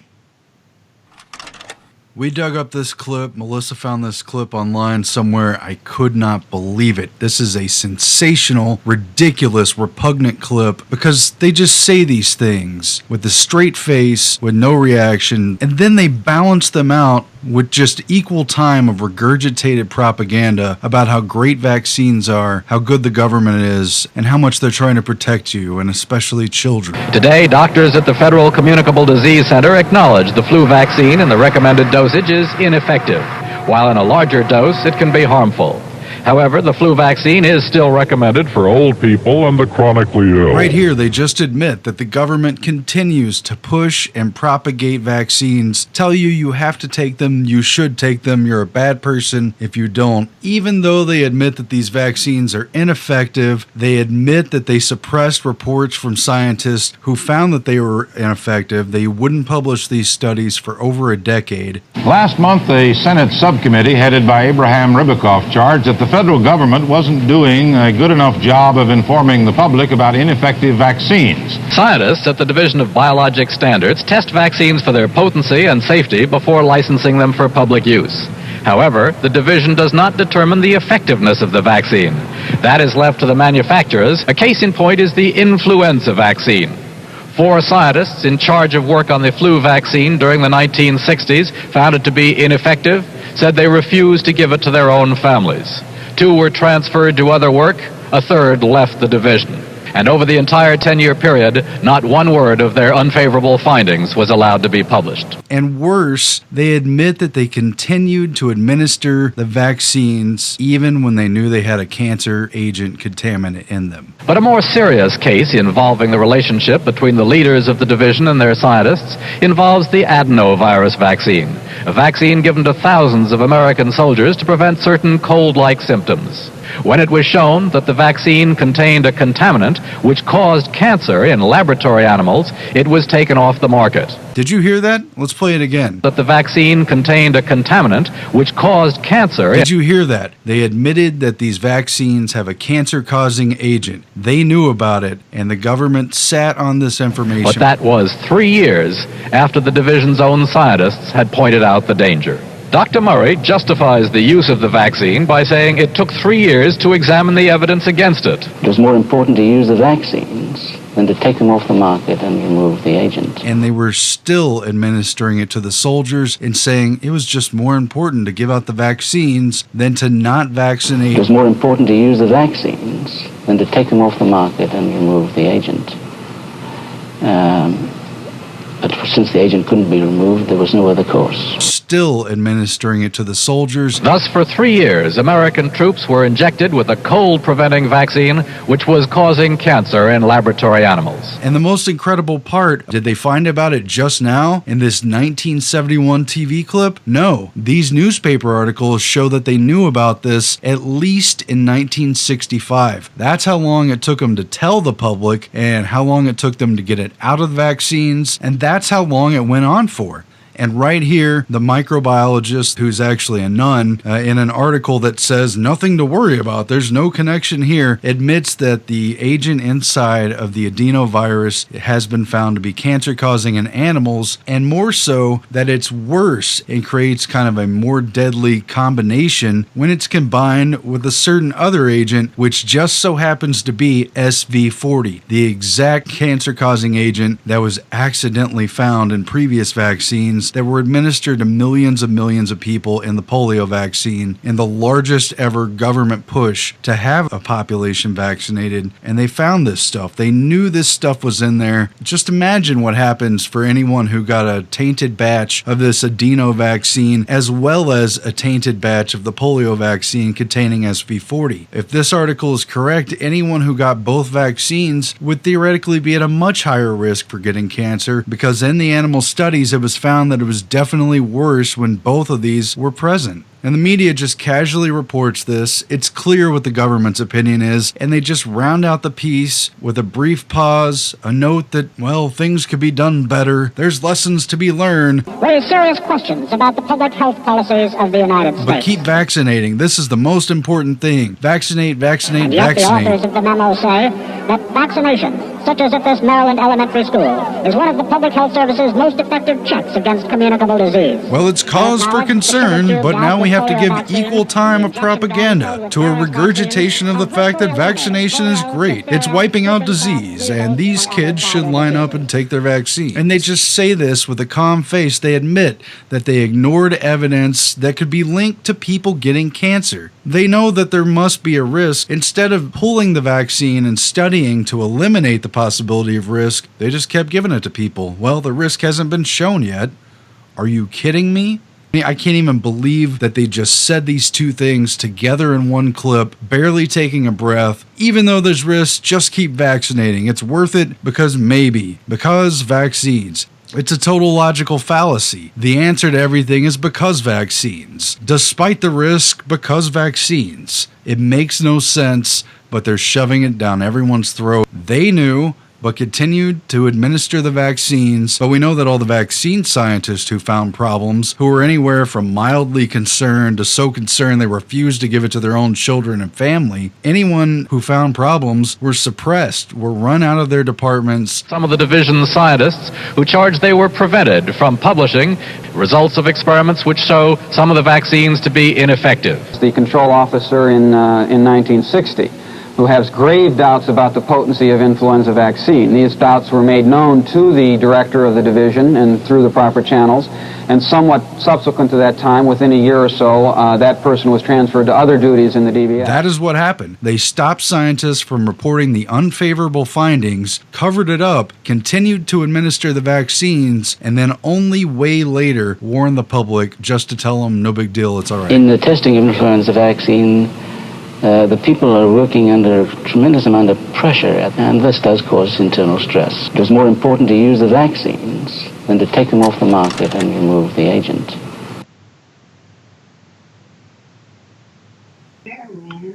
We dug up this clip. Melissa found this clip online somewhere. I could not believe it. This is a sensational, ridiculous, repugnant clip because they just say these things with a straight face, with no reaction, and then they balance them out with just equal time of regurgitated propaganda about how great vaccines are, how good the government is, and how much they're trying to protect you, and especially children. Today, doctors at the Federal Communicable Disease Center acknowledge the flu vaccine in the recommended dosage is ineffective, while in a larger dose it can be harmful. However, the flu vaccine is still recommended for old people and the chronically ill. Right here, they just admit that the government continues to push and propagate vaccines, tell you you have to take them, you should take them, you're a bad person if you don't. Even though they admit that these vaccines are ineffective, they admit that they suppressed reports from scientists who found that they were ineffective. They wouldn't publish these studies for over a decade. Last month, a Senate subcommittee headed by Abraham Ribicoff charged that the federal government wasn't doing a good enough job of informing the public about ineffective vaccines. Scientists at the Division of Biologic Standards test vaccines for their potency and safety before licensing them for public use. However, the division does not determine the effectiveness of the vaccine. That is left to the manufacturers. A case in point is the influenza vaccine. 4 scientists in charge of work on the flu vaccine during the 1960s found it to be ineffective, said they refused to give it to their own families. 2 were transferred to other work, a 3rd left the division. And over the entire 10-year period, not one word of their unfavorable findings was allowed to be published. And worse, they admit that they continued to administer the vaccines even when they knew they had a cancer agent contaminant in them. But a more serious case involving the relationship between the leaders of the division and their scientists involves the adenovirus vaccine, a vaccine given to thousands of American soldiers to prevent certain cold-like symptoms. When it was shown that the vaccine contained a contaminant which caused cancer in laboratory animals, it was taken off the market. Did you hear that? Let's play it again. That the vaccine contained a contaminant which caused cancer. Did you hear that? They admitted that these vaccines have a cancer-causing agent. They knew about it, and the government sat on this information. But that was 3 years after the division's own scientists had pointed out the danger. Dr. Murray justifies the use of the vaccine by saying it took 3 years to examine the evidence against it. It was more important to use the vaccines than to take them off the market and remove the agent. And they were still administering it to the soldiers and saying it was just more important to give out the vaccines than to not vaccinate. It was more important to use the vaccines than to take them off the market and remove the agent. But since the agent couldn't be removed, there was no other course. Still administering it to the soldiers. Thus, for 3 years, American troops were injected with a cold-preventing vaccine, which was causing cancer in laboratory animals. And the most incredible part, did they find about it just now in this 1971 TV clip? No. These newspaper articles show that they knew about this at least in 1965. That's how long it took them to tell the public and how long it took them to get it out of the vaccines, and that's how long it went on for. And right here, the microbiologist, who's actually a nun, in an article that says nothing to worry about, there's no connection here, admits that the agent inside of the adenovirus has been found to be cancer-causing in animals, and more so that it's worse and creates kind of a more deadly combination when it's combined with a certain other agent, which just so happens to be SV40, the exact cancer-causing agent that was accidentally found in previous vaccines that were administered to millions of people in the polio vaccine, in the largest ever government push to have a population vaccinated. And they found this stuff. They knew this stuff was in there. Just imagine what happens for anyone who got a tainted batch of this adeno vaccine as well as a tainted batch of the polio vaccine containing SV40. If this article is correct, anyone who got both vaccines would theoretically be at a much higher risk for getting cancer, because in the animal studies it was found that it was definitely worse when both of these were present. And the media just casually reports this. It's clear what the government's opinion is, and they just round out the piece with a brief pause, a note that, well, things could be done better. There's lessons to be learned. Raise serious questions about the public health policies of the United States. But keep vaccinating. This is the most important thing. Vaccinate, vaccinate, And yet vaccinate. the authors of the memo say that vaccination, such as at this Maryland elementary school, is one of the public health service's most effective checks against communicable disease. Well, it's cause for concern, but now we have to give equal time of propaganda to a regurgitation of the fact that vaccination is great. It's wiping out disease, and these kids should line up and take their vaccine. And they just say this with a calm face. They admit that they ignored evidence that could be linked to people getting cancer. They know that there must be a risk. Instead of pulling the vaccine and studying to eliminate the possibility of risk, they just kept giving it to people. Well, the risk hasn't been shown yet. Are you kidding me? I can't even believe that they just said these two things together in one clip, barely taking a breath. Even though there's risks, just keep vaccinating. It's worth it because maybe. Because vaccines. It's a total logical fallacy. The answer to everything is because vaccines. Despite the risk, because vaccines. It makes no sense, but they're shoving it down everyone's throat. They knew, but continued to administer the vaccines. But we know that all the vaccine scientists who found problems, who were anywhere from mildly concerned to so concerned they refused to give it to their own children and family, anyone who found problems were suppressed, were run out of their departments. Some of the division's scientists who charged they were prevented from publishing results of experiments which show some of the vaccines to be ineffective. The control officer in 1960 who has grave doubts about the potency of influenza vaccine. These doubts were made known to the director of the division and through the proper channels, and somewhat subsequent to that time, within a year or so, that person was transferred to other duties in the DBS. That is what happened. They stopped scientists from reporting the unfavorable findings, covered it up, continued to administer the vaccines, and then only way later warned the public just to tell them, no big deal, it's all right. In the testing of influenza vaccine, the people are working under a tremendous amount of pressure, and this does cause internal stress. It was more important to use the vaccines than to take them off the market and remove the agent.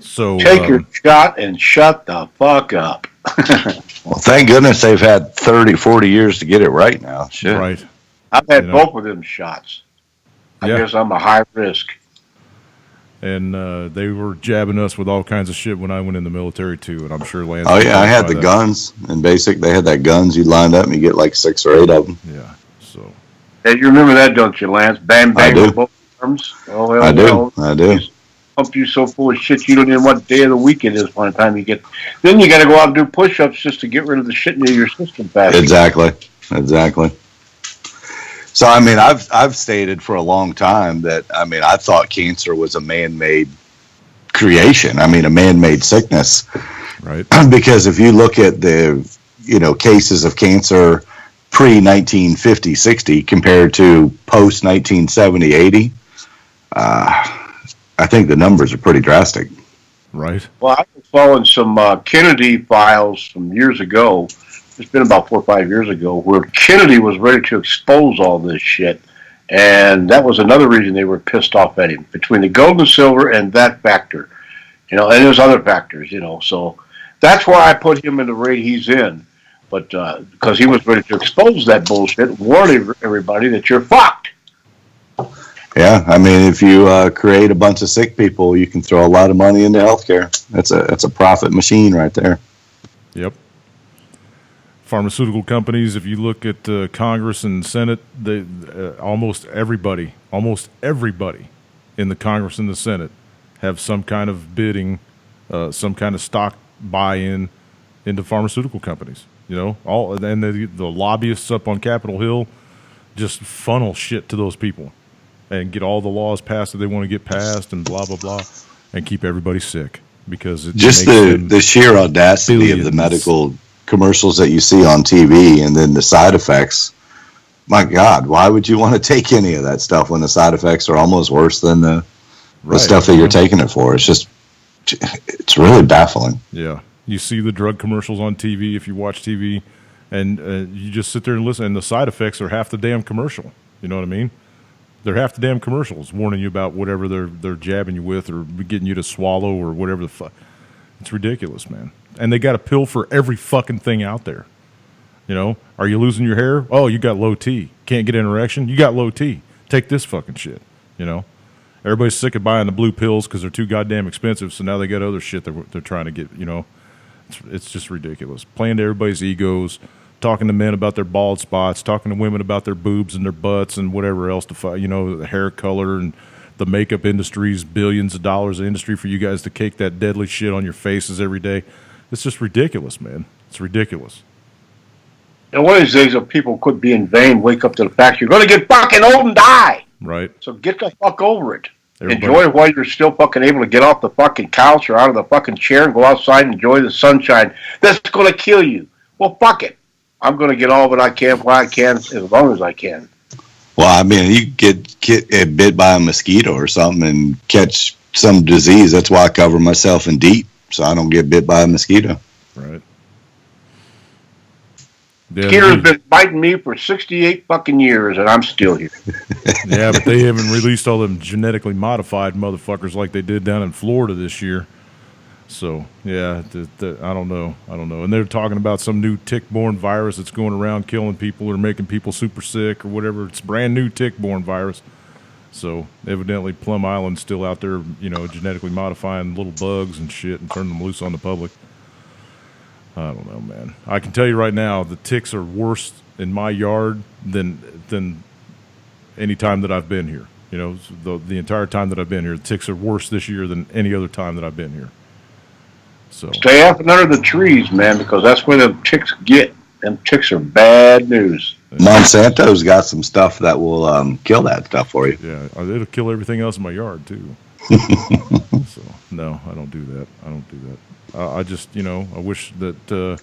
So take your shot and shut the fuck up. Well, thank goodness they've had 30, 40 years to get it right now. Shit. Right. I've had both of them shots. I guess I'm a high risk. And they were jabbing us with all kinds of shit when I went in the military too, and I'm sure Lance. Oh yeah, I had the guns in basic. They had that guns you lined up and you get like 6 or 8 of them. Yeah. So. Hey, you remember that, don't you, Lance? Bang bang I do. with both arms. Oh well. I do. I do. Pump you so full of shit you don't even know what day of the week it is by the time you get. Then you got to go out and do push-ups just to get rid of the shit in your system fast. Exactly. So I mean, I've stated for a long time that I thought cancer was a man-made creation. I mean, a man-made sickness. Right. Because if you look at the cases of cancer pre 1950, 60 compared to post 1970, 80, I think the numbers are pretty drastic. Right. Well, I was following some Kennedy files from years ago. It's been about 4 or 5 years ago, where Kennedy was ready to expose all this shit. And that was another reason they were pissed off at him, between the gold and silver and that factor. And there's other factors, so that's why I put him in the rate he's in. But because he was ready to expose that bullshit, warning everybody that you're fucked. Yeah, I mean, if you create a bunch of sick people, you can throw a lot of money into healthcare. That's a profit machine right there. Yep. Pharmaceutical companies, if you look at Congress and Senate, they, almost everybody in the Congress and the Senate have some kind of bidding, some kind of stock buy-in into pharmaceutical companies. And the lobbyists up on Capitol Hill just funnel shit to those people and get all the laws passed that they want to get passed and blah, blah, blah, and keep everybody sick because it just the sheer audacity of the medical commercials that you see on TV and then the side effects. My God, why would you want to take any of that stuff when the side effects are almost worse than the stuff that you're taking it for? It's really baffling. Yeah. You see the drug commercials on TV if you watch TV, and you just sit there and listen, and the side effects are half the damn commercial. You know what I mean? They're half the damn commercials warning you about whatever they're jabbing you with or getting you to swallow or whatever the fuck. It's ridiculous, man. And they got a pill for every fucking thing out there. You know, are you losing your hair? Oh, you got low T. Can't get an erection? You got low T. Take this fucking shit, you know? Everybody's sick of buying the blue pills because they're too goddamn expensive, so now they got other shit they're trying to get, you know? It's just ridiculous. Playing to everybody's egos, talking to men about their bald spots, talking to women about their boobs and their butts and whatever else you know, the hair color and the makeup industry's billions of dollars of industry for you guys to cake that deadly shit on your faces every day. It's just ridiculous, man. It's ridiculous. And one of these days, if people quit being vain, wake up to the fact you're going to get fucking old and die. Right. So get the fuck over it. Everybody. Enjoy while you're still fucking able to get off the fucking couch or out of the fucking chair and go outside and enjoy the sunshine. That's going to kill you. Well, fuck it. I'm going to get all that I can while I can as long as I can. Well, I mean, you get bit by a mosquito or something and catch some disease. That's why I cover myself in DEET, so I don't get bit by a mosquito. Right. Mosquito's been biting me for 68 fucking years, and I'm still here. Yeah, but they haven't released all them genetically modified motherfuckers like they did down in Florida this year. So, yeah, I don't know. And they're talking about some new tick-borne virus that's going around killing people or making people super sick or whatever. It's brand new tick-borne virus. So, evidently, Plum Island's still out there, you know, genetically modifying little bugs and shit and turning them loose on the public. I don't know, man. I can tell you right now, the ticks are worse in my yard than any time that I've been here. You know, the entire time that I've been here, the ticks are worse this year than any other time that I've been here. So stay up and under the trees, man, because that's where the ticks get. Them ticks are bad news. Monsanto's got some stuff that will kill that stuff for you. Yeah, it'll kill everything else in my yard too. So no, I don't do that. I just, you know, I wish that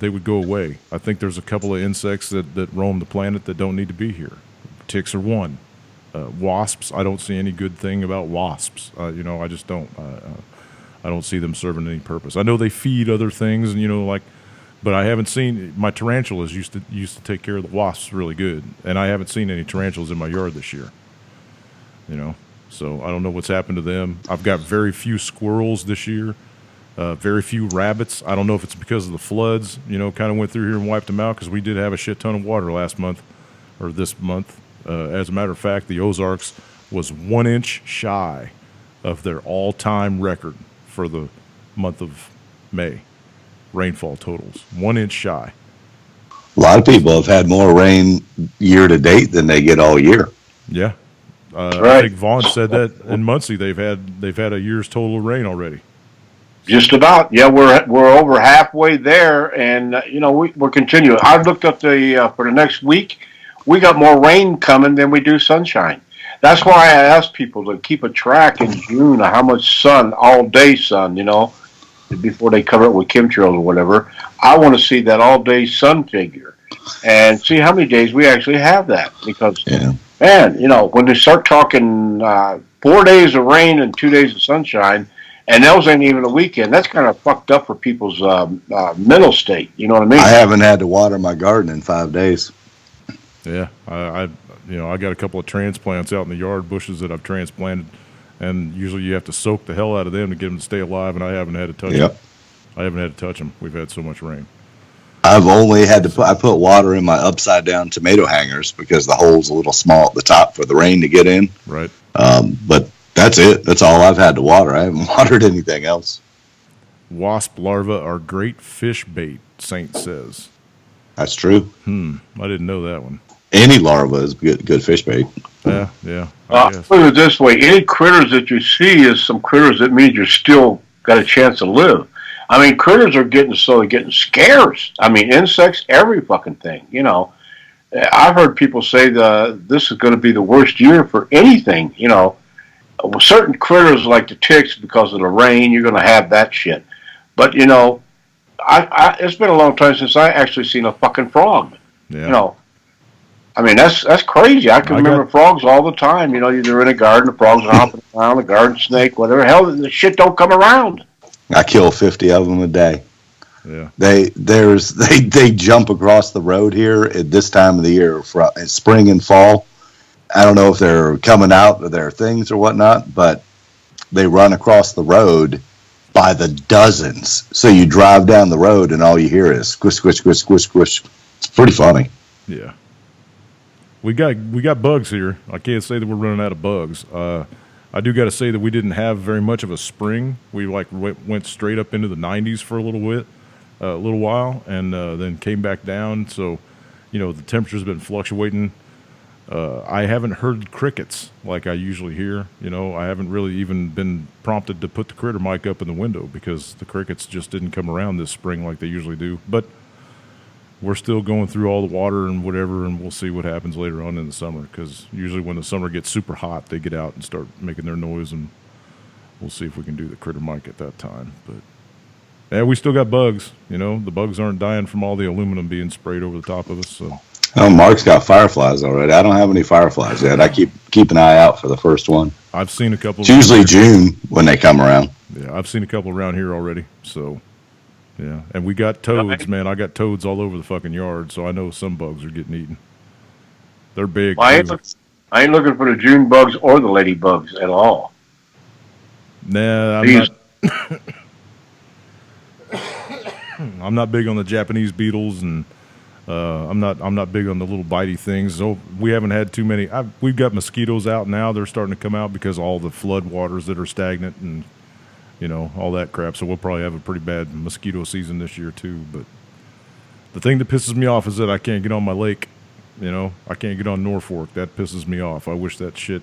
they would go away. I think there's a couple of insects that roam the planet that don't need to be here. Ticks are one. Wasps, I don't see any good thing about wasps. You know, I just don't. I don't see them serving any purpose. I know they feed other things, and you know, like, but I haven't seen my tarantulas used to take care of the wasps really good, and I haven't seen any tarantulas in my yard this year. You know, so I don't know what's happened to them. I've got very few squirrels this year. Very few rabbits. I don't know if it's because of the floods, you know, kind of went through here and wiped them out because we did have a shit ton of water last month or this month. As a matter of fact, the Ozarks was 1 inch shy of their all-time record for the month of May. Rainfall totals. 1 inch shy. A lot of people have had more rain year to date than they get all year. Yeah. Right. I think Vaughn said that in Muncie they've had a year's total of rain already. Just about, yeah. We're over halfway there, and you know we're continuing. I looked up for the next week. We got more rain coming than we do sunshine. That's why I asked people to keep a track in June of how much sun, all day sun, you know, before they cover it with chemtrails or whatever. I want to see that all day sun figure and see how many days we actually have that. Because, man, you know, when they start talking 4 days of rain and 2 days of sunshine. And those ain't even a weekend. That's kind of fucked up for people's mental state. You know what I mean? I haven't had to water my garden in 5 days. Yeah, I got a couple of transplants out in the yard, bushes that I've transplanted, and usually you have to soak the hell out of them to get them to stay alive. And I haven't had to touch them. I haven't had to touch them. We've had so much rain. I've only had to I put water in my upside down tomato hangers because the hole's a little small at the top for the rain to get in. Right. But that's it. That's all I've had to water. I haven't watered anything else. Wasp larvae are great fish bait, Saint says. That's true. I didn't know that one. Any larva is good fish bait. Yeah. Put it this way: any critters that you see is some critters that means you're still got a chance to live. I mean, critters are getting scarce. I mean, insects, every fucking thing. You know, I've heard people say this is going to be the worst year for anything. You know. Certain critters like the ticks, because of the rain, you're going to have that shit. But, you know, it's been a long time since I actually seen a fucking frog. Yeah. You know, I mean, that's crazy. I can remember frogs all the time. You know, you're in a garden, the frogs are hopping around, a garden snake, whatever. Hell, the shit don't come around. I kill 50 of them a day. Yeah. They jump across the road here at this time of the year, spring and fall. I don't know if they're coming out of their things or whatnot, but they run across the road by the dozens. So you drive down the road and all you hear is squish, squish, squish, squish, squish. It's pretty funny. Yeah. We got bugs here. I can't say that we're running out of bugs. I do got to say that we didn't have very much of a spring. We went straight up into the 90s for a little while, and then came back down. So, the temperature's been fluctuating. I haven't heard crickets like I usually hear. I haven't really even been prompted to put the critter mic up in the window because the crickets just didn't come around this spring like they usually do. But we're still going through all the water and whatever, and we'll see what happens later on in the summer, because usually when the summer gets super hot, they get out and start making their noise, and we'll see if we can do the critter mic at that time. But yeah, we still got bugs. The bugs aren't dying from all the aluminum being sprayed over the top of us. So. Oh, Mark's got fireflies already. I don't have any fireflies yet. I keep an eye out for the first one. I've seen a couple. It's usually June when they come around. Yeah, I've seen a couple around here already. So. Yeah, and we got toads, man. I got toads all over the fucking yard, so I know some bugs are getting eaten. They're big. Well, I ain't looking for the June bugs or the ladybugs at all. Nah, I'm not big on the Japanese beetles, and I'm not big on the little bitey things. So we haven't had too many. We've got mosquitoes out now. They're starting to come out because of all the flood waters that are stagnant and all that crap. So we'll probably have a pretty bad mosquito season this year too. But the thing that pisses me off is that I can't get on my lake. I can't get on Norfolk. That pisses me off. I wish that shit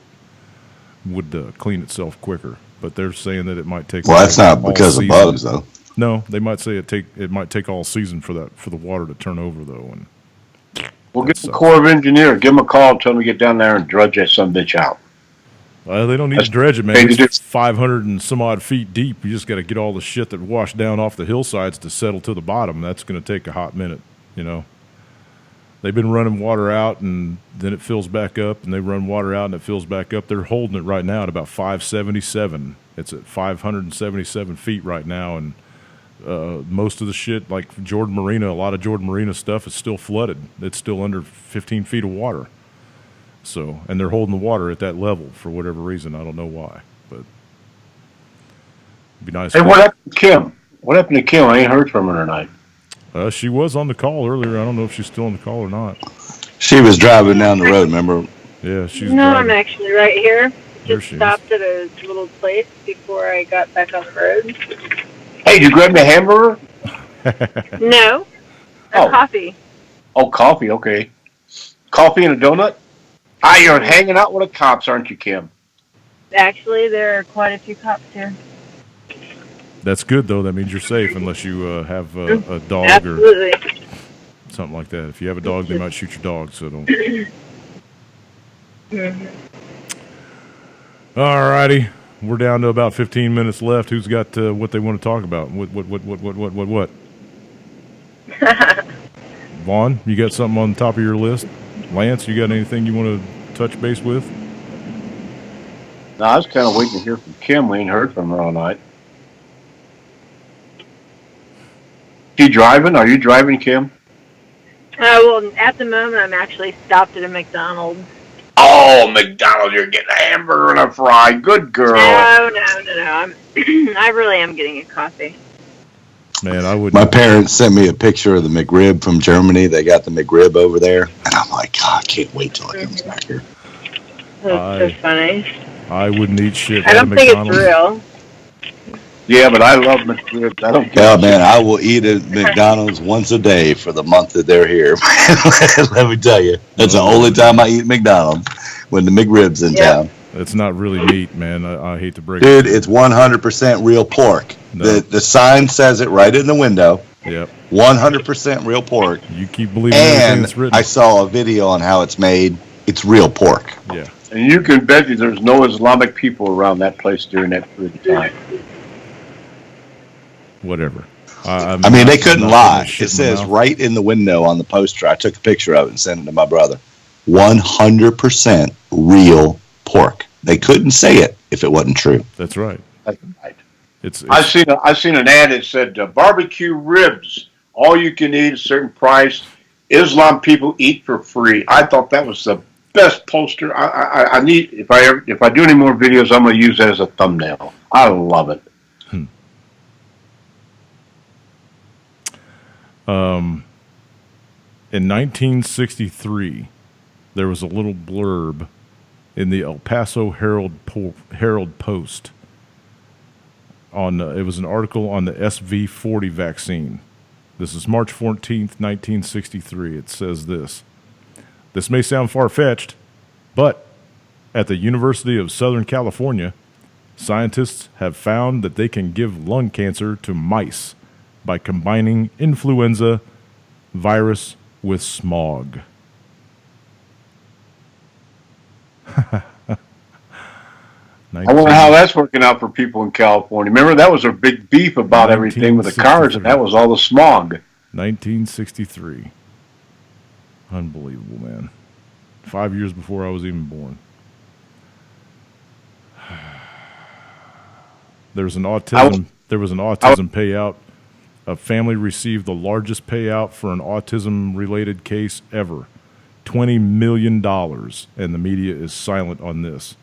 would clean itself quicker. But they're saying that it might take. Well, that's not because of bugs, though. No, they might say it might take all season for the water to turn over, though. And we'll get the Corps of Engineers. Give them a call. Tell them to get down there and dredge that sumbitch out. They don't need to dredge it, man. It's 500 and some odd feet deep. You just got to get all the shit that washed down off the hillsides to settle to the bottom. That's going to take a hot minute, They've been running water out, and then it fills back up, and they run water out, and it fills back up. They're holding it right now at about 577. It's at 577 feet right now, and most of the shit, like Jordan Marina, a lot of Jordan Marina stuff is still flooded. It's still under 15 feet of water. So, and they're holding the water at that level for whatever reason. I don't know why, but it'd be nice. Hey, what happened to Kim? What happened to Kim? I ain't heard from her tonight. She was on the call earlier. I don't know if she's still on the call or not. She was driving down the road, remember? Yeah, she's No, driving. I'm actually right here. There Just she is. stopped at a little place before I got back on the road. Hey, did you grab me a hamburger? No. Coffee. Oh, coffee. Okay. Coffee and a donut? You're hanging out with the cops, aren't you, Kim? Actually, there are quite a few cops here. That's good, though. That means you're safe unless you have a dog Absolutely. or something like that. If you have a dog, they might shoot your dog, so don't. All righty. We're down to about 15 minutes left. Who's got what they want to talk about? What? Vaughn, you got something on the top of your list? Lance, you got anything you want to touch base with? No, I was kind of waiting to hear from Kim. We ain't heard from her all night. She driving? Are you driving, Kim? Well, at the moment, I'm actually stopped at a McDonald's. Oh, McDonald's, you're getting a hamburger and a fry. Good girl. No. I really am getting a coffee. Man, I would. My parents sent me a picture of the McRib from Germany. They got the McRib over there, and I'm like, God, I can't wait till it comes back here. That's so funny. I wouldn't eat shit. I don't think it's real. Yeah, but I love McRibs. I don't care. Yeah, man, I will eat at McDonald's once a day for the month that they're here. Let me tell you, that's the only time I eat McDonald's, when the McRib's in town. It's not really meat, man. I hate to break Dude, it. it's 100% real pork. No. The sign says it right in the window. Yep. 100% real pork. You keep believing everything that's written. I saw a video on how it's made. It's real pork. Yeah. And you can bet you there's no Islamic people around that place during that period of time. Whatever. I mean, they couldn't lie. It says right in the window on the poster. I took a picture of it and sent it to my brother. 100% real pork. They couldn't say it if it wasn't true. That's right. That's right. It's I seen an ad that said barbecue ribs, all you can eat, a certain price. Islam people eat for free. I thought that was the best poster. I need if I do any more videos, I'm going to use that as a thumbnail. I love it. In 1963, there was a little blurb in the El Paso Herald Post. It was an article on the SV40 vaccine. This is March 14th, 1963. It says this. This may sound far-fetched, but at the University of Southern California, scientists have found that they can give lung cancer to mice by combining influenza virus with smog. I wonder how that's working out for people in California. Remember, that was a big beef about everything with the cars, and that was all the smog. 1963. Unbelievable, man. 5 years before I was even born. There was an autism payout. A family received the largest payout for an autism-related case ever, $20 million, and the media is silent on this.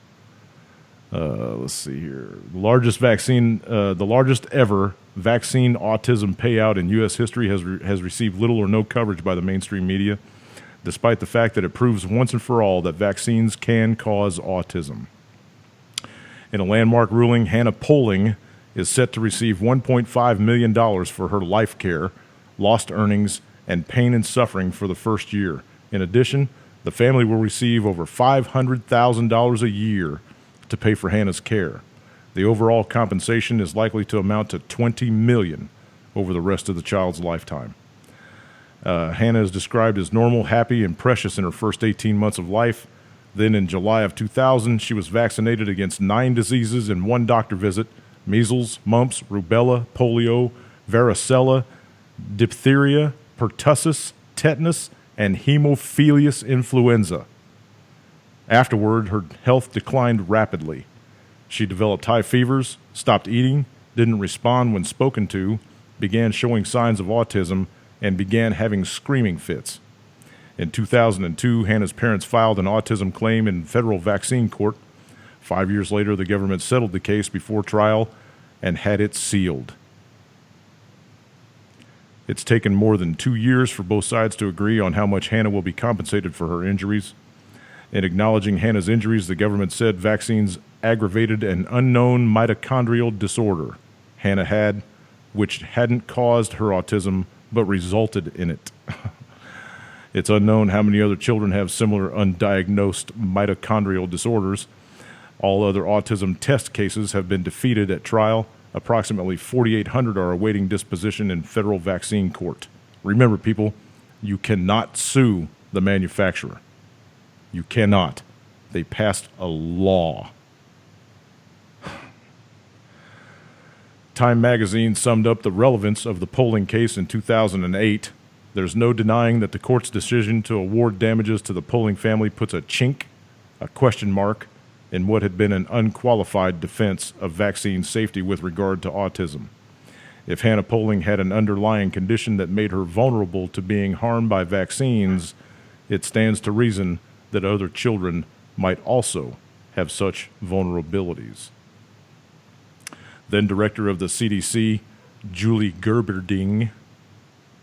Let's see here. The largest ever vaccine autism payout in U.S. history has received little or no coverage by the mainstream media, despite the fact that it proves once and for all that vaccines can cause autism. In a landmark ruling, Hannah Poling is set to receive $1.5 million for her life care, lost earnings, and pain and suffering for the first year. In addition, the family will receive over $500,000 a year to pay for Hannah's care. The overall compensation is likely to amount to $20 million over the rest of the child's lifetime. Hannah is described as normal, happy, and precious in her first 18 months of life. Then in July of 2000, she was vaccinated against 9 diseases in one doctor visit: measles, mumps, rubella, polio, varicella, diphtheria, pertussis, tetanus, and Haemophilus influenza. Afterward, her health declined rapidly. She developed high fevers, stopped eating, didn't respond when spoken to, began showing signs of autism, and began having screaming fits. In 2002, Hannah's parents filed an autism claim in federal vaccine court. 5 years later, the government settled the case before trial and had it sealed. It's taken more than 2 years for both sides to agree on how much Hannah will be compensated for her injuries. In acknowledging Hannah's injuries, the government said vaccines aggravated an unknown mitochondrial disorder Hannah had, which hadn't caused her autism but resulted in it. It's unknown how many other children have similar undiagnosed mitochondrial disorders. All other autism test cases have been defeated at trial. Approximately 4,800 are awaiting disposition in federal vaccine court. Remember, people, you cannot sue the manufacturer. You cannot. They passed a law. Time magazine summed up the relevance of the Poling case in 2008. There's no denying that the court's decision to award damages to the Poling family puts a chink, a question mark, in what had been an unqualified defense of vaccine safety with regard to autism. If Hannah Poling had an underlying condition that made her vulnerable to being harmed by vaccines, it stands to reason that other children might also have such vulnerabilities. Then director of the CDC, Julie Gerberding,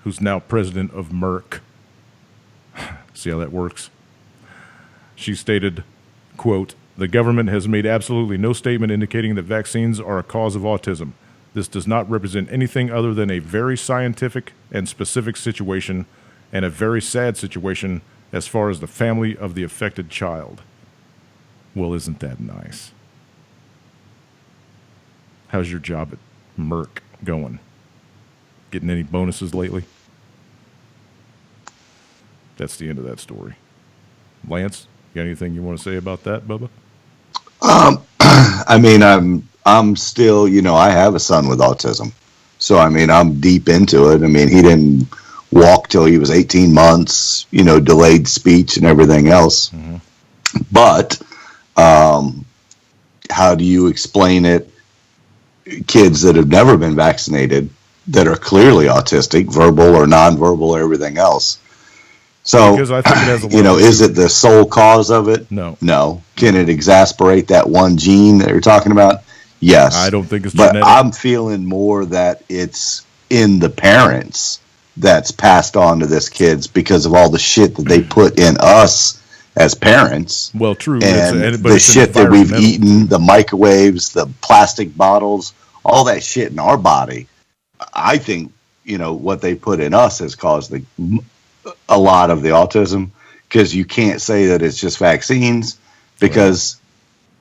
who's now president of Merck. See how that works? She stated, quote, "The government has made absolutely no statement indicating that vaccines are a cause of autism. This does not represent anything other than a very scientific and specific situation, and a very sad situation as far as the family of the affected child." Well, isn't that nice? How's your job at Merck going? Getting any bonuses lately? That's the end of that story. Lance, you got anything you want to say about that, Bubba? I mean, I'm still, I have a son with autism. So, I mean, I'm deep into it. I mean, he didn't walk till he was 18 months, delayed speech and everything else. Mm-hmm. But how do you explain it? Kids that have never been vaccinated, that are clearly autistic, verbal or nonverbal or everything else, So, Because I think it has a lot you know, to is do- it the sole cause of it? No. No. Can it exasperate that one gene that you're talking about? Yes. I don't think it's But genetic. I'm feeling more that it's in the parents that's passed on to this kids because of all the shit that they put in us as parents. Well, true. And but the it's shit that we've environmental. eaten, the microwaves, the plastic bottles, all that shit in our body. I think, you know, what they put in us has caused a lot of the autism, because you can't say that it's just vaccines, because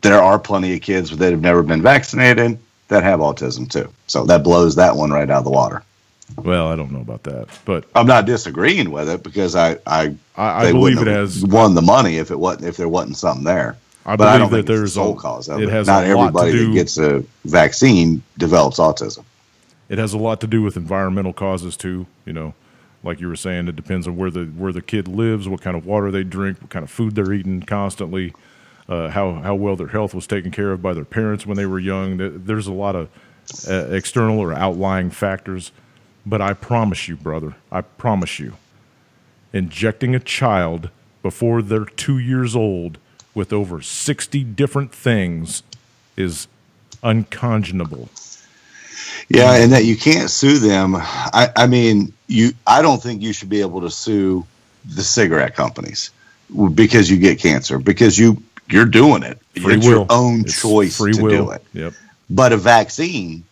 there are plenty of kids that have never been vaccinated that have autism too. So that blows that one right out of the water. Well, I don't know about that, but I'm not disagreeing with it, because I they believe wouldn't it have has. won the money if there wasn't something there. I But I believe don't that think it's the there's sole cause of it it. has Not a lot to everybody do. that gets a vaccine develops autism. It has a lot to do with environmental causes too. You know, like you were saying, it depends on where the kid lives, what kind of water they drink, what kind of food they're eating constantly, how well their health was taken care of by their parents when they were young. There's a lot of external or outlying factors. But I promise you, brother, I promise you, injecting a child before they're 2 years old with over 60 different things is unconscionable. Yeah, and that you can't sue them. I mean, I don't think you should be able to sue the cigarette companies because you get cancer, because you're doing it. Free It's will. your own It's choice free to will. do it. Yep. But a vaccine,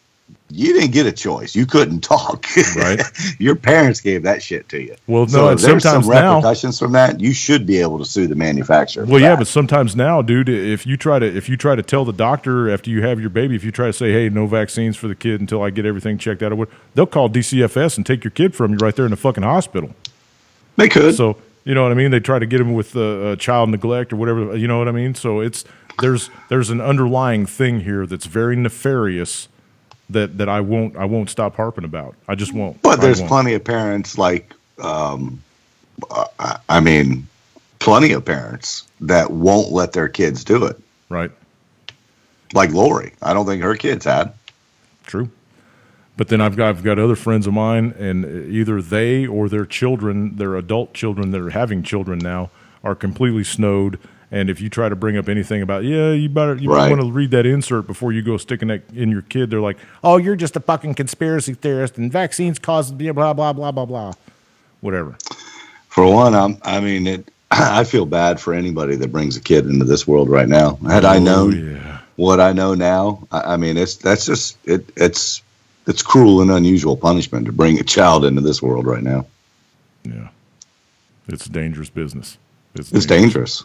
you didn't get a choice. You couldn't talk. Right. Your parents gave that shit to you. Well, no, so and if there's some sometimes now- repercussions from that, you should be able to sue the manufacturer. Well, yeah, but sometimes now, dude, if you try to tell the doctor after you have your baby, if you try to say, "Hey, no vaccines for the kid until I get everything checked out," or what, they'll call DCFS and take your kid from you right there in the fucking hospital. They could. So you know what I mean? They try to get him with child neglect or whatever. You know what I mean? So there's an underlying thing here that's very nefarious that I won't stop harping about. I just won't. But there's I won't. plenty of parents I mean, plenty of parents that won't let their kids do it. Right. Like Lori. I don't think her kids had. True. But then I've got other friends of mine, and either they or their children, their adult children that are having children now, are completely snowed. And if you try to bring up anything about, you might want to read that insert before you go sticking that in your kid, they're like, "Oh, you're just a fucking conspiracy theorist, and vaccines cause blah blah blah blah blah," whatever. For one, I feel bad for anybody that brings a kid into this world right now. Had I known what I know now, I mean, it's cruel and unusual punishment to bring a child into this world right now. Yeah, it's dangerous business. It's dangerous.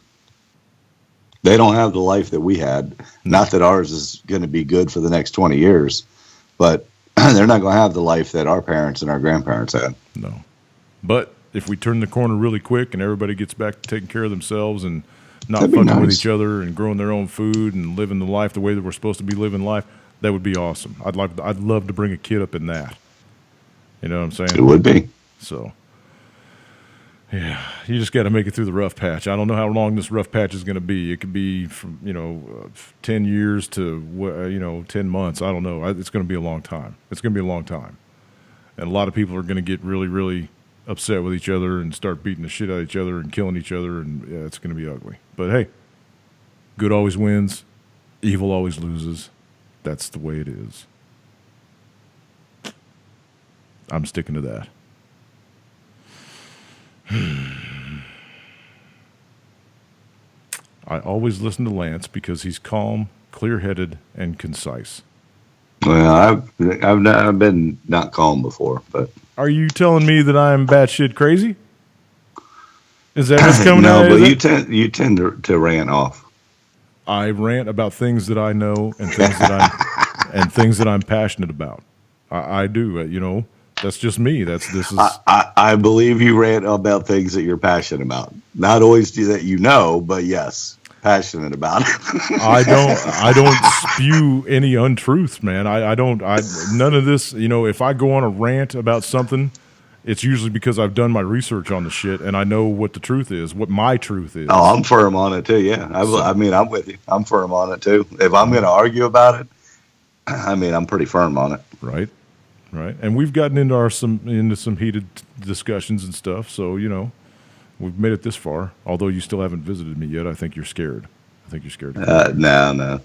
They don't have the life that we had. Not that ours is going to be good for the next 20 years, but they're not going to have the life that our parents and our grandparents had. No. But if we turn the corner really quick and everybody gets back to taking care of themselves and not That'd be fucking with nice. each other and growing their own food and living the life the way that we're supposed to be living life, that would be awesome. I'd love to bring a kid up in that. You know what I'm saying? It would be. So, yeah, you just got to make it through the rough patch. I don't know how long this rough patch is going to be. It could be from 10 years to 10 months. I don't know. It's going to be a long time. It's going to be a long time, and a lot of people are going to get really, really upset with each other and start beating the shit out of each other and killing each other, and it's going to be ugly. But hey, good always wins, evil always loses. That's the way it is. I'm sticking to that. I always listen to Lance because he's calm, clear-headed, and concise. Well, I've been not calm before, but Are you telling me that I'm batshit crazy? Is that what's coming no, out? but Is you tend to rant off. I rant about things that I know and things that I'm passionate about. I do. That's just me. This is. I believe you rant about things that you're passionate about. Not always do that, but yes, passionate about it. I don't spew any untruths, man. None of this. If I go on a rant about something, it's usually because I've done my research on the shit and I know what the truth is, what my truth is. Oh, I'm firm on it too. Yeah, I'm with you. I'm firm on it too. If I'm going to argue about it, I'm pretty firm on it. Right. And we've gotten into some heated discussions and stuff. So We've made it this far. Although you still haven't visited me yet, I think you're scared. I think you're scared. No.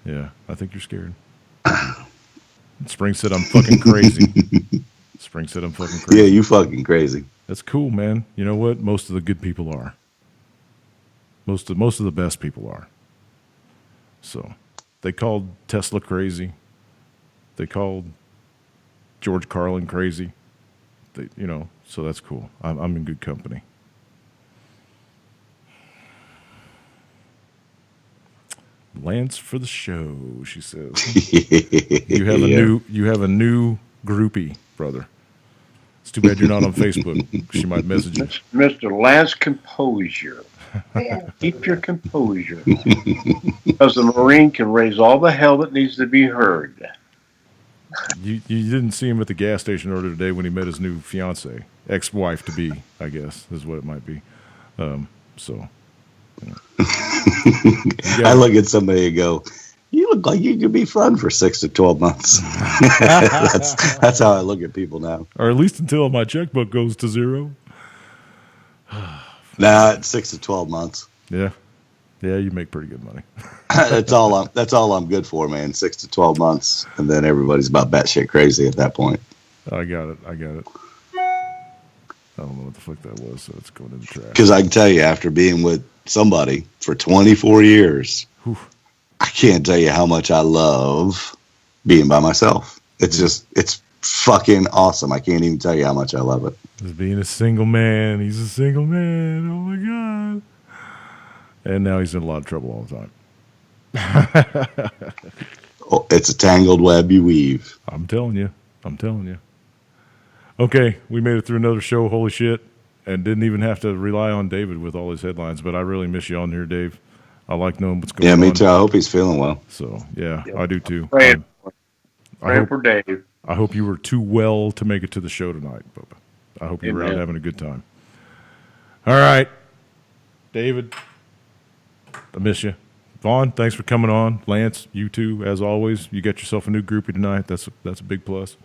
Yeah, I think you're scared. Spring said I'm fucking crazy. Spring said I'm fucking crazy. Yeah, you fucking crazy. That's cool, man. You know what? Most of the good people are. Most of the best people are. So, they called Tesla crazy. They called George Carlin crazy. So that's cool. I'm in good company. Lance for the show, she says. You have a new groupie, brother. It's too bad you're not on Facebook. She might message you. Mr. Lance Composure. Keep your composure. Because the Marine can raise all the hell that needs to be heard. You didn't see him at the gas station earlier today when he met his new fiance, ex-wife to be, I guess, is what it might be. I look at somebody and go, "You look like you could be fun for 6 to 12 months." That's how I look at people now. Or at least until my checkbook goes to zero. Nah, it's 6 to 12 months. Yeah, you make pretty good money. That's all I'm good for, man. 6 to 12 months, and then everybody's about batshit crazy at that point. I got it. I don't know what the fuck that was, so it's going in the trash. Because I can tell you, after being with somebody for 24 years, I can't tell you how much I love being by myself. It's fucking awesome. I can't even tell you how much I love it. Just being a single man. He's a single man. Oh my God. And now he's in a lot of trouble all the time. Oh, it's a tangled web you weave. I'm telling you. Okay, we made it through another show. Holy shit. And didn't even have to rely on David with all his headlines, but I really miss you on here, Dave. I like knowing what's going on. Yeah, me too. I hope he's feeling well. So, yeah, I do too. Praying for Dave. I hope you were too well to make it to the show tonight, Bubba. I hope you were out having a good time. All right. David, I miss you. Vaughn, thanks for coming on. Lance, you too, as always. You got yourself a new groupie tonight. That's a big plus.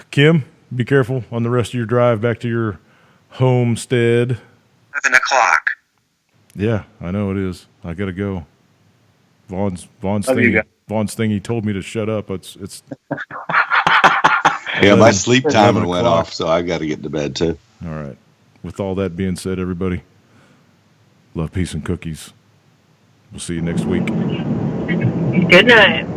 Kim, be careful on the rest of your drive back to your homestead. 11:00. Yeah, I know it is. I gotta go. Vaughn's thing. He told me to shut up. It's. Yeah, my sleep timer went off, so I got to get to bed too. All right. With all that being said, everybody, love, peace, and cookies. We'll see you next week. Good night.